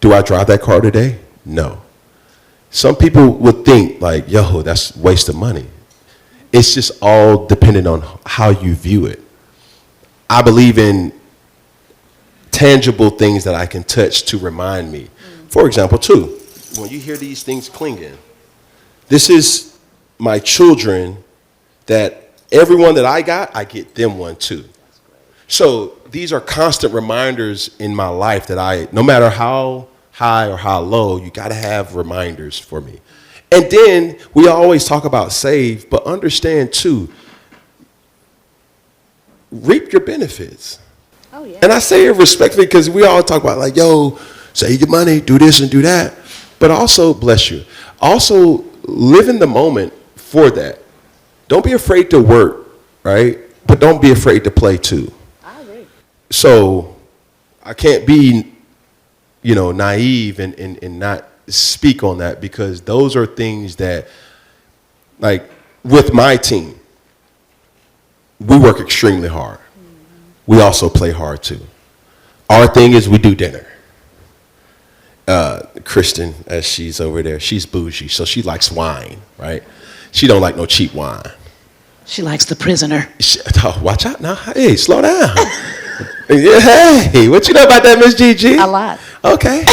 Do I drive that car today? No. Some people would think like, yo, that's a waste of money. It's just all dependent on how you view it. I believe in tangible things that I can touch to remind me. For example, too, when you hear these things clinging, this is my children that everyone that I got, I get them one too. So these are constant reminders in my life that no matter how high or how low, you got to have reminders for me. And then we always talk about save, but understand too, reap your benefits. Oh, yeah. And I say it respectfully because we all talk about like, yo, save your money, do this and do that. But also, bless you, also live in the moment for that. Don't be afraid to work, right? But don't be afraid to play too. I agree. So I can't be, naive and not speak on that, because those are things that, like with my team, we work extremely hard. We also play hard too. Our thing is we do dinner. Kristen, as she's over there, she's bougie, so she likes wine, right? She don't like no cheap wine. She likes The Prisoner. Watch out now. Hey, slow down. Hey, what you know about that, Miss Gigi? A lot. Okay.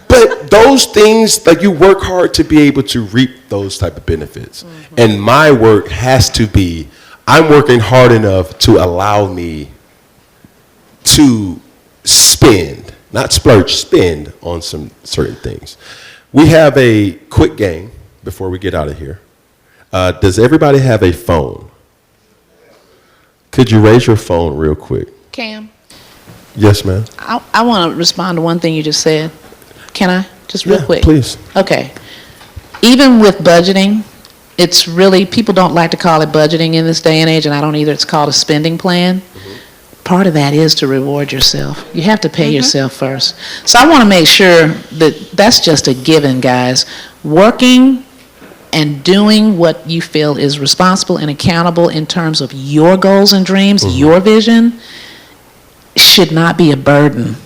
But those things, like you work hard to be able to reap those type of benefits. Mm-hmm. And my work has to be, I'm working hard enough to allow me to spend, not splurge, spend on some certain things. We have a quick game before we get out of here. Does everybody have a phone? Could you raise your phone real quick? Cam? Yes, ma'am. I want to respond to one thing you just said. Can I? Just real quick. Please. Okay. Even with budgeting, it's really, people don't like to call it budgeting in this day and age, and I don't either. It's called a spending plan. Mm-hmm. Part of that is to reward yourself. You have to pay yourself first. So I want to make sure that that's just a given, guys. Working and doing what you feel is responsible and accountable in terms of your goals and dreams, your vision, should not be a burden.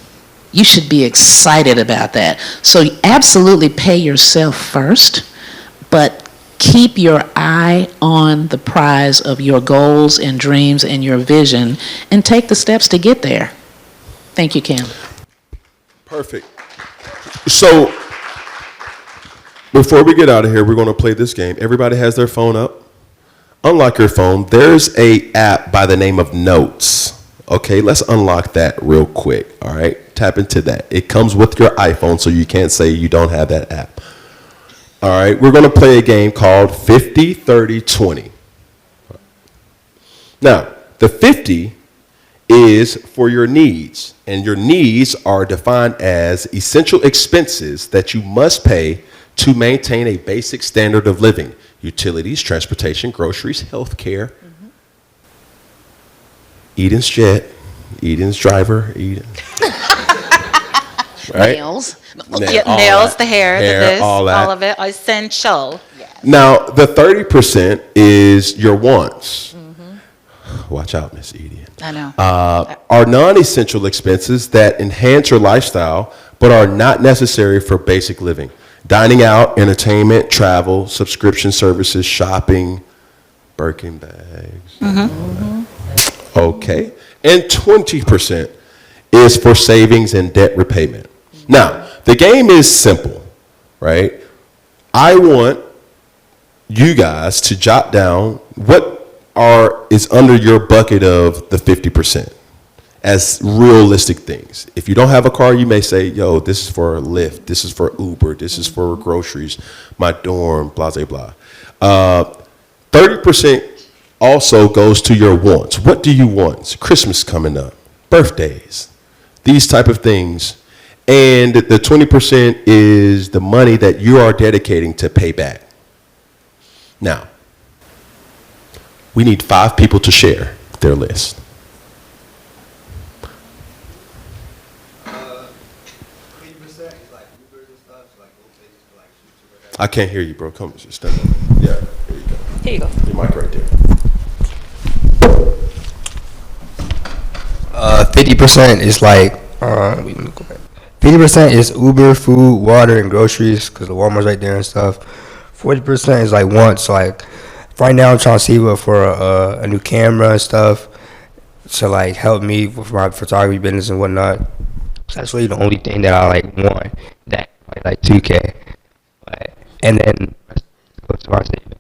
You should be excited about that. So absolutely pay yourself first, but keep your eye on the prize of your goals and dreams and your vision, and take the steps to get there. Thank you, Cam. Perfect. So before we get out of here, we're going to play this game. Everybody has their phone up. Unlock your phone. There's a app by the name of Notes. Okay, let's unlock that real quick. All right, tap into that. It comes with your iPhone, so you can't say you don't have that app. All right, we're going to play a game called 50, 30, 20. Now, the 50 is for your needs, and your needs are defined as essential expenses that you must pay to maintain a basic standard of living. utilities, transportation, groceries, healthcare. Eden's jet, Eden's driver, Eden. Right? Nails. Yeah, all Nails, that. the hair, Hair, the this, all that. all of it, essential. Now, the 30% is your wants. Watch out, Miss Eden. I know. Are non-essential expenses that enhance your lifestyle but are not necessary for basic living. Dining out, entertainment, travel, subscription services, shopping, Birkin bags. Okay. And 20% is for savings and debt repayment. Now, the game is simple, right? I want you guys to jot down what is under your bucket of the 50% as realistic things. If you don't have a car, you may say, yo, this is for Lyft, this is for Uber, this is for groceries, my dorm, blah, blah, blah. 30% also goes to your wants. What do you want? It's Christmas coming up, birthdays, these type of things. And the 20% is the money that you are dedicating to pay back. Now, we need 5 people to share their list. I can't hear you, bro. Come, just stand up. Yeah, there you go. Here you go. Your mic right there. 50% is like, 50% is Uber, food, water, and groceries, because the Walmart's right there and stuff. 40% is like wants, so like, right now I'm trying to save for a new camera and stuff to like help me with my photography business and whatnot. So that's really the only thing that I like want, that like 2K. And then goes to our savings.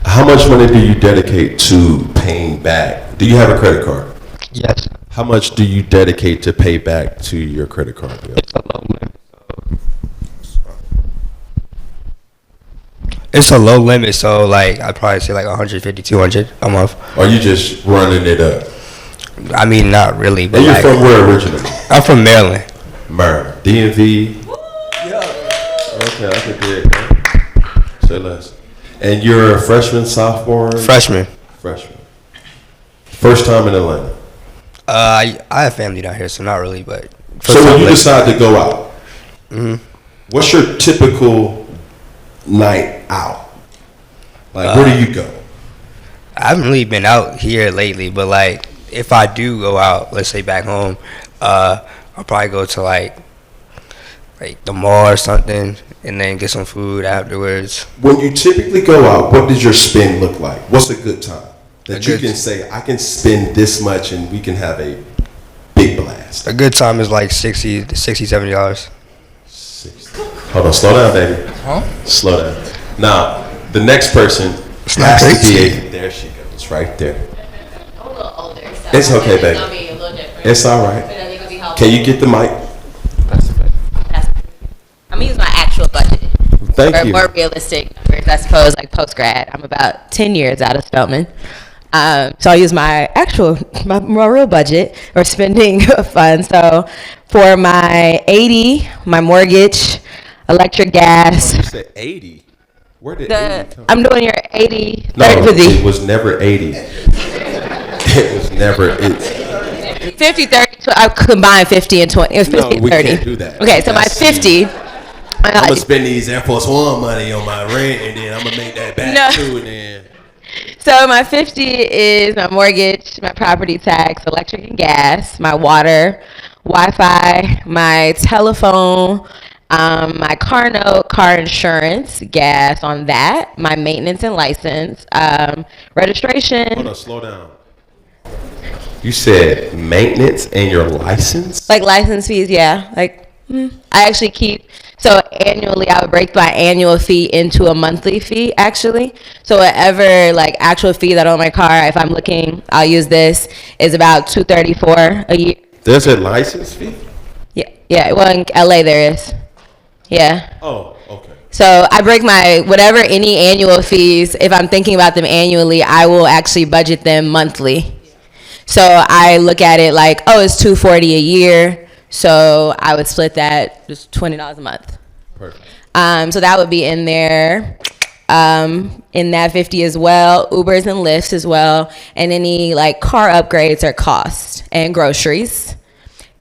How much money do you dedicate to paying back? Do you have a credit card? Yes. How much do you dedicate to pay back to your credit card bill? It's a low limit. It's a low limit, so like I'd probably say like 150, 200 a month. Or you just running it up? I mean, not really, but And you're like, from where originally? I'm from Maryland. Maryland. DMV? Okay, I can dig it. Say less. And you're a freshman, sophomore? Freshman. Freshman. First time in Atlanta? I have family down here, so not really, but. So when you decide to go out, what's your typical night out? Like, where do you go? I haven't really been out here lately, but like, if I do go out, let's say back home, I'll probably go to like the mall or something, and then get some food afterwards. When you typically go out, what does your spend look like? What's a good time? That you can say, I can spend this much and we can have a big blast. A good time is like $60, $70. 60. Hold on, slow down, baby. Huh? Slow down. Now, the next person has to be there she goes, right there. I'm a little older, so It's okay, baby. It's gonna be a little different. It's all right. But I think it'll be helpful. Can you get the mic? I'm gonna use my actual budget. Thank For you. more realistic numbers, I suppose, like post-grad. I'm about 10 years out of Spelman. So I'll use my real budget or spending fund. So for my 80, my mortgage, electric, gas. You said 80. Where did 80 come I'm doing your 80, No, 30, 50. it was never 80. It was never. 50, 30, I combined 50 and 20. It was 50 No, and we 30. can't do that. Okay, so my That's 50. I'm gonna spend these Air Force One money on my rent, and then I'm gonna make that back too, and then. So my 50 is my mortgage, my property tax, electric and gas, my water, Wi-Fi, my telephone, my car note, car insurance, gas on that, my maintenance and license, registration. Hold on, slow down. You said maintenance and your license? Like license fees, yeah. Like I actually keep, so annually I would break my annual fee into a monthly fee actually. So whatever like actual fee that on my car, if I'm looking, I'll use this, is about $234 a year. There's a license fee? Yeah, well in LA there is. Yeah. Oh, okay. So I break my, whatever any annual fees, if I'm thinking about them annually, I will actually budget them monthly. So I look at it like, oh, it's $240 a year. So I would split that just $20 a month. Perfect. So that would be in there. in that 50 as well, Ubers and Lyfts as well, and any like car upgrades or costs, and groceries.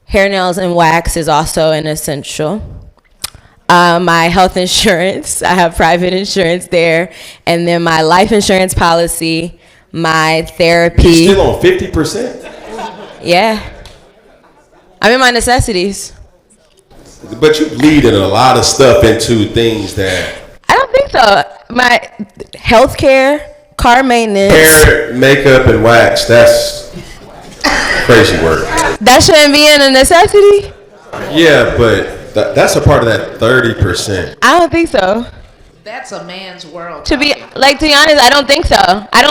Hair, nails, and wax is also an essential. My health insurance, I have private insurance there, and then my life insurance policy, my therapy. You're still on 50%? Yeah. I'm in my necessities. But you bleeding a lot of stuff into things that... I don't think so. My health care, car maintenance. Hair, makeup, and wax, that's crazy work. That shouldn't be in a necessity? Yeah, but that's a part of that 30%. I don't think so. That's a man's world. To be honest, I don't think so. I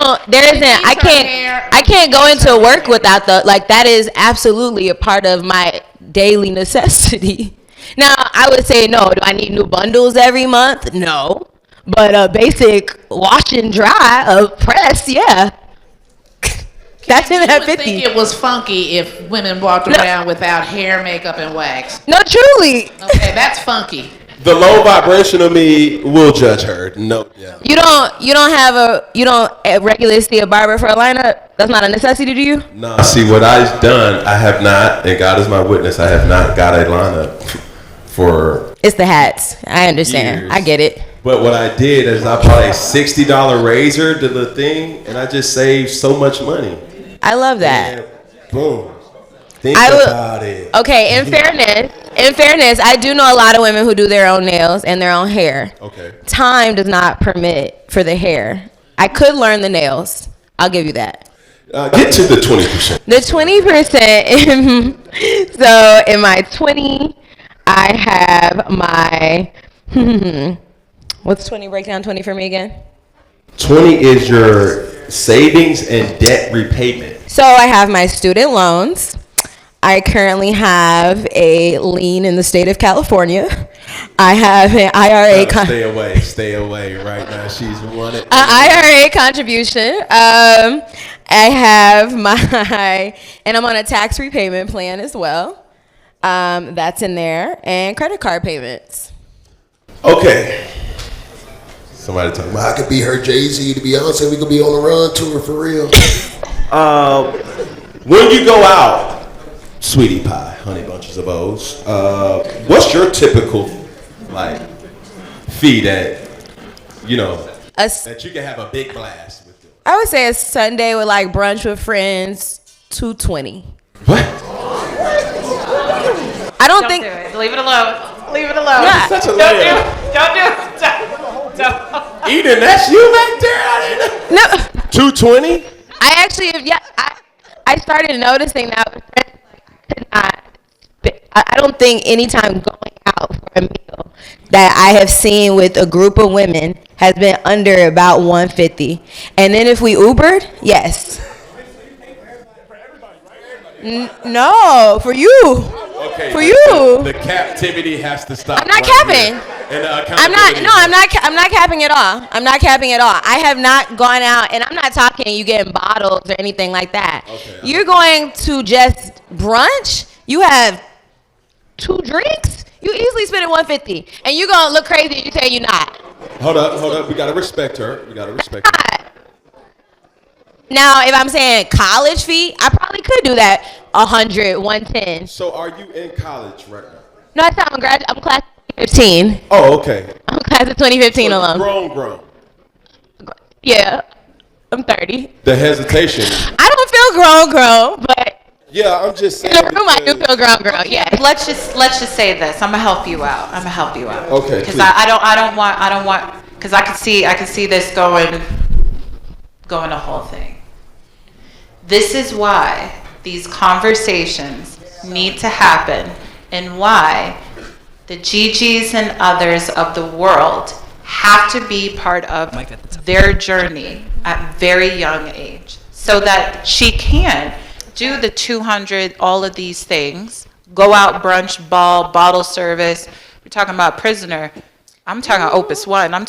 can't go into work without that is absolutely a part of my daily necessity. Now, I would say no. Do I need new bundles every month? No. But a basic wash and dry, a press, yeah. That's in that 50. I think it was funky if women walked around without hair, makeup, and wax. No, truly. Okay, that's funky. The low vibrational me will judge her. No, yeah. You don't regularly see a barber for a lineup? That's not a necessity to you? Nah, see what I've done, I have not, and God is my witness, I have not got a lineup for... It's the hats. I understand. Years. I get it. But what I did is I bought a $60 razor to the thing, and I just saved so much money. I love that. And boom. Think about it. Okay, in fairness, I do know a lot of women who do their own nails and their own hair. Okay. Time does not permit for the hair. I could learn the nails. I'll give you that. Get to the 20%. The 20%. So in my 20, I have my. What's 20? Break down 20 for me again. 20 is your savings and debt repayment. So I have my student loans. I currently have a lien in the state of California. I have an IRA. Stay away right now. She's wanted. IRA contribution. I have and I'm on a tax repayment plan as well. That's in there, and credit card payments. Okay. Somebody talking about I could be her Jay-Z to Beyonce. We could be on the run tour for real. When you go out, sweetie pie, honey bunches of O's. What's your typical fee that that you can have a big blast with? I would say a Sunday with brunch with friends, $220. What? I don't Don't think. do it. Leave it alone. Leave it alone. Nah. Such a Don't do it. Don't. Eden, that's you back there. No. 220? I actually, I started noticing that with friends, I don't think anytime going out for a meal that I have seen with a group of women has been under about $150. And then if we Ubered, yes. No, for you. Okay. For you. The captivity has to stop. I'm not capping. I'm not capping at all. I'm not capping at all. I have not gone out, and I'm not talking you getting bottles or anything like that. Okay. You're going to just brunch. You have 2 drinks. You easily spending $150, and you're gonna look crazy if you say you're not. Hold up. We gotta respect her. Now, if I'm saying college fee, I probably could do that. 100, 110. So, are you in college right now? No, it's not. I'm class of 2015. Oh, okay. I'm class of 2015 So alone. Grown. Yeah, I'm 30. The hesitation. I don't feel grown, but Yeah, I'm just saying. in the room I do feel grown, yeah. Let's just say this. I'm gonna help you out. Okay. Because I don't want. Because I can see this going a whole thing. This is why these conversations need to happen, and why the Gigi's and others of the world have to be part of their journey at very young age, so that she can do the 200, all of these things, go out, brunch, bottle service. We're talking about prisoner. I'm talking Opus One. I'm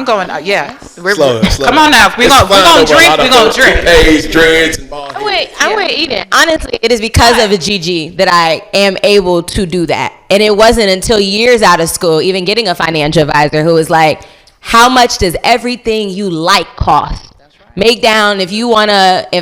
going. Yeah. Slow. Come on now. We're gonna drink. We're gonna drink. Drinks and ball. I'm with Eden. Honestly, it is because of the Gigi that I am able to do that, and it wasn't until years out of school, even getting a financial advisor who was like, How much does everything you like cost? Make down if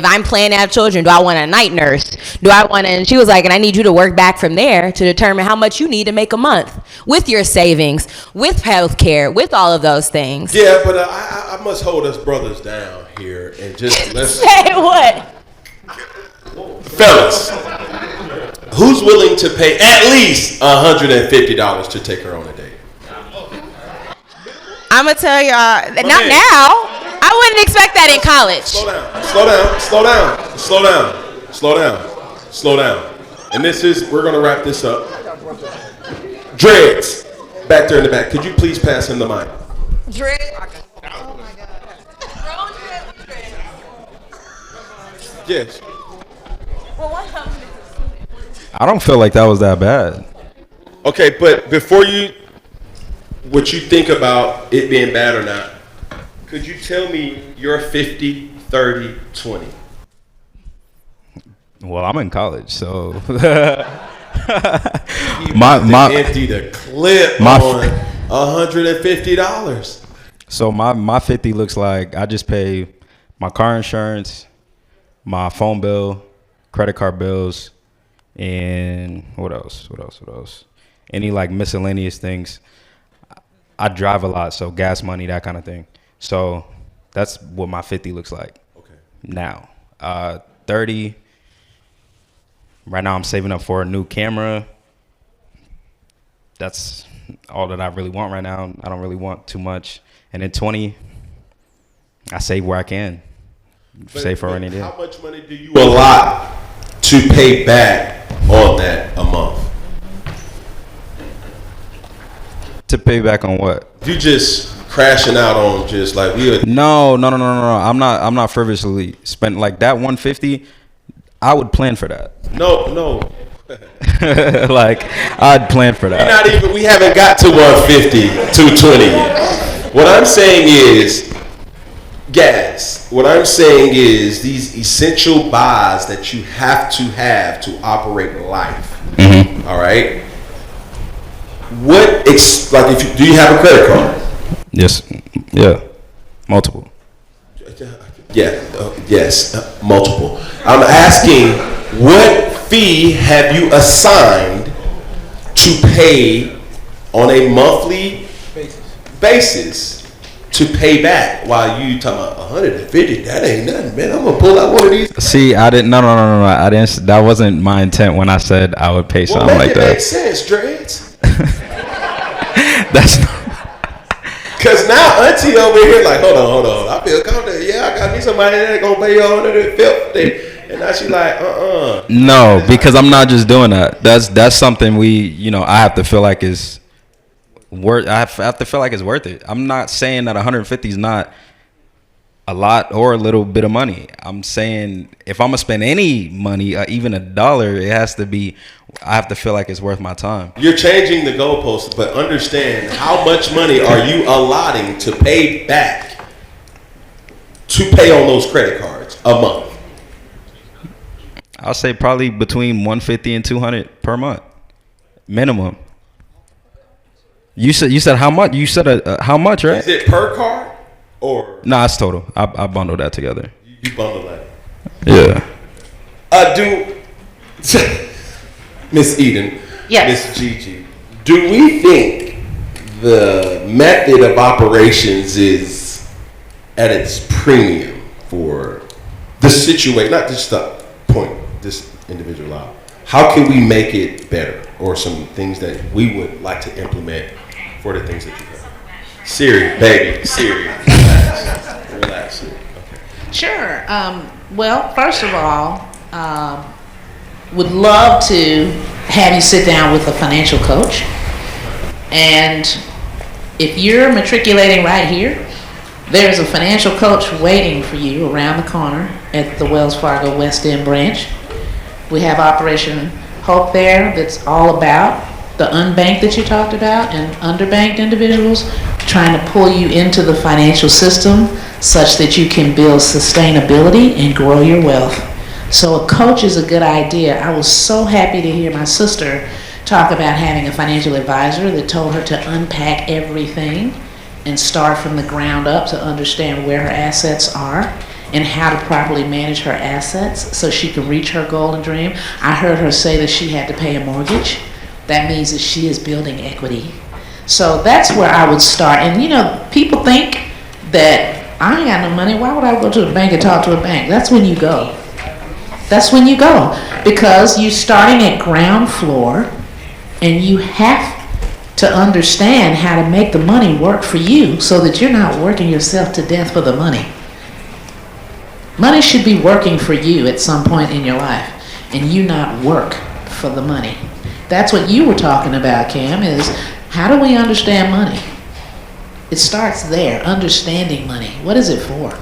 I'm planning to have children, do I want a night nurse? And she was like, and I need you to work back from there to determine how much you need to make a month with your savings, with health care, with all of those things. Yeah, but I must hold us brothers down here and just let's say what? Fellas, who's willing to pay at least $150 to take her on a date? I'm going to tell y'all, not now. I wouldn't expect that in college. Slow down. And we're going to wrap this up. Dreads, back there in the back. Could you please pass him the mic? Dreads? Oh my God. Yes. I don't feel like that was that bad. Okay, but before what you think about it being bad or not, could you tell me your 50, 30, 20? Well, I'm in college, so my empty the clip on $150. So my 50 looks like I just pay my car insurance, my phone bill, credit card bills, and what else? Any like miscellaneous things. I drive a lot, so gas money, that kind of thing. So that's what my 50 looks like. Okay. Now, 30. Right now, I'm saving up for a new camera. That's all that I really want right now. I don't really want too much. And then 20, I save where I can. Save for any day. How much money do you allot to pay back on that a month? To pay back on what? You just crashing out on just like we. No. I'm not frivolously spent like that 150. I would plan for that. No. Like I'd plan for that. We haven't got to 150, 220 yet. What I'm saying is gas. What I'm saying is these essential buys that you have to operate life. Mm-hmm. All right. Do you have a credit card? Yes. Yeah. Multiple. Yeah. Yes. Multiple. I'm asking, what fee have you assigned to pay on a monthly basis to pay back? While you talking about 150, that ain't nothing, man. I'm gonna pull out one of these. See, I didn't. No. I didn't. That wasn't my intent when I said I would pay something like that. Makes sense, Dreads. That's not. Cause now Auntie over here like, hold on. I feel confident. Yeah, I got me somebody that gonna pay you $150. And now she like, No, because I'm not just doing that. That's something I have to feel like is worth. I have to feel like it's worth it. I'm not saying that 150 is not a lot or a little bit of money. I'm saying if I'm gonna spend any money, even $1, it has to be. I have to feel like it's worth my time. You're changing the goalposts, but understand how much money are you allotting to pay back to pay on those credit cards a month? I'll say probably between 150 and 200 per month, minimum. You said how much? You said how much, right? Is it per card or? Nah, it's total. I bundled that together. You bundle that. Yeah. Miss Eden, Yes. Miss Gigi, do we think the method of operations is at its premium for the situation, not just to point this individual out? How can we make it better, or some things that we would like to implement for the things that you have? Siri, baby, Siri, relax. Okay. Sure. Well, first of all, would love to have you sit down with a financial coach. And if you're matriculating right here, there's a financial coach waiting for you around the corner at the Wells Fargo West End branch. We have Operation Hope there that's all about the unbanked that you talked about and underbanked individuals, trying to pull you into the financial system such that you can build sustainability and grow your wealth. So a coach is a good idea. I was so happy to hear my sister talk about having a financial advisor that told her to unpack everything and start from the ground up to understand where her assets are and how to properly manage her assets so she can reach her goal and dream. I heard her say that she had to pay a mortgage. That means that she is building equity. So that's where I would start. And you know, people think that I ain't got no money. Why would I go to the bank and talk to a bank? That's when you go. That's when you go. Because you're starting at ground floor and you have to understand how to make the money work for you so that you're not working yourself to death for the money. Money should be working for you at some point in your life and you not work for the money. That's what you were talking about, Cam, is how do we understand money? It starts there, understanding money. What is it for?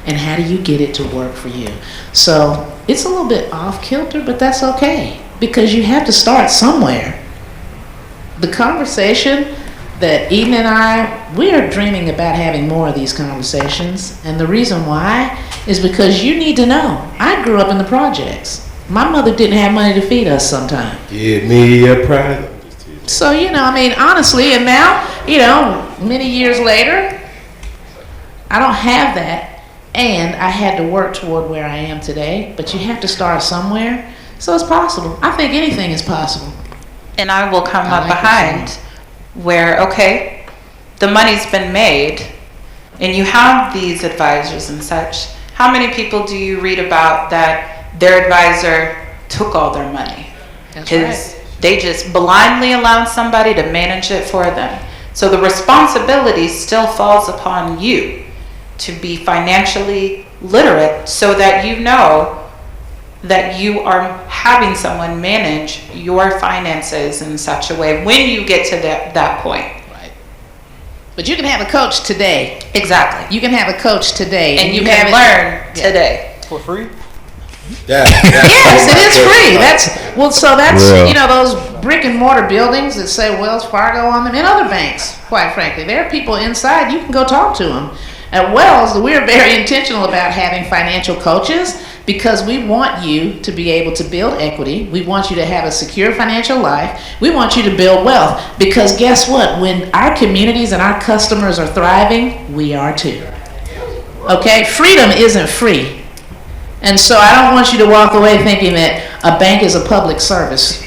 And how do you get it to work for you? So it's a little bit off kilter, but that's okay because you have to start somewhere. The conversation that Eden and I, we are dreaming about having more of these conversations. And the reason why is because you need to know. I grew up in the projects. My mother didn't have money to feed us sometimes. Give me a prize. So, you know, I mean, honestly, and now, you know, many years later, I don't have that. And I had to work toward where I am today. But you have to start somewhere. So it's possible. I think anything is possible. And I will come up behind where, okay, the money's been made and you have these advisors and such. How many people do you read about that their advisor took all their money? Because they just blindly allowed somebody to manage it for them. So the responsibility still falls upon you to be financially literate so that you know that you are having someone manage your finances in such a way when you get to that point. Right. But you can have a coach today. Exactly. You can have a coach today. And you can learn today. For free? Yes, it is free. That's you know, those brick and mortar buildings that say Wells Fargo on them and other banks, quite frankly. There are people inside, you can go talk to them. At Wells, we're very intentional about having financial coaches because we want you to be able to build equity. We want you to have a secure financial life. We want you to build wealth because guess what? When our communities and our customers are thriving, we are too. Okay? Freedom isn't free. And so I don't want you to walk away thinking that a bank is a public service.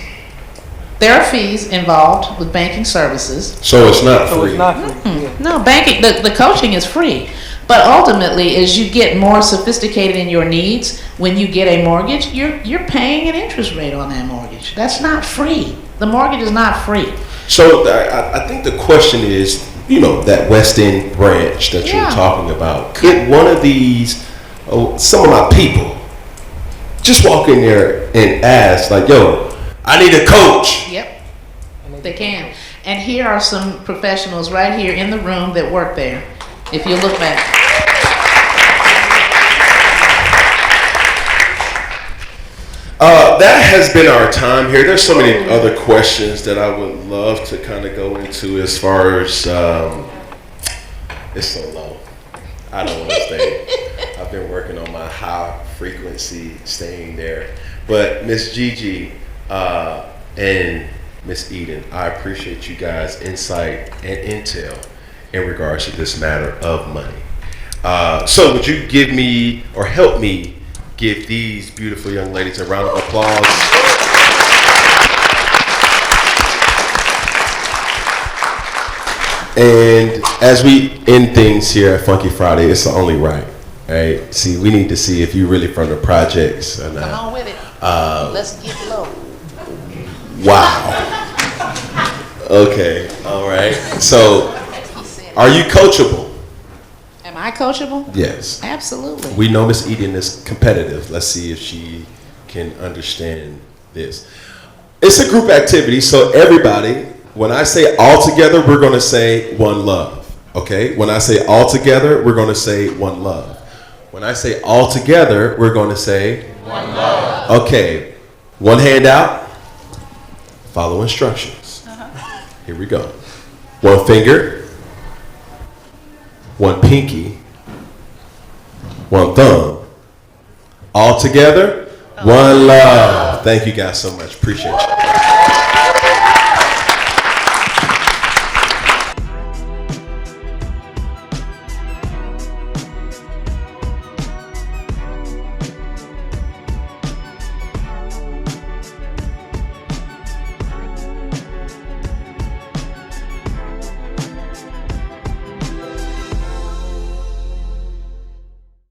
There are fees involved with banking services. So it's not free. No, banking, the coaching is free. But ultimately, as you get more sophisticated in your needs, when you get a mortgage, you're paying an interest rate on that mortgage. That's not free. The mortgage is not free. So I think the question is, you know, that West End branch that you're talking about, could one of these, some of my people, just walk in there and ask, like, yo, I need a coach. Yep, they can. And here are some professionals right here in the room that work there. If you look back. That has been our time here. There's so many other questions that I would love to kind of go into as far as, it's so low. I don't want to stay. I've been working on my high frequency staying there. But Miss Gigi and Miss Eden, I appreciate you guys' insight and intel in regards to this matter of money. So would you give me or help me give these beautiful young ladies a round of applause? And as we end things here at Funky Friday, it's only right. Right? See, we need to see if you really from the projects or not. Come on with it. Let's get low. Wow. Okay. All right. So, are you coachable? Am I coachable? Yes. Absolutely. We know Miss Eden is competitive. Let's see if she can understand this. It's a group activity, so everybody, when I say all together, we're going to say one love. Okay? When I say all together, we're going to say one love. When I say all together, we're going to say one love. Okay. One hand out. Follow instructions. Here we go. One finger. One pinky. One thumb. All together. One love. Thank you guys so much. Appreciate you.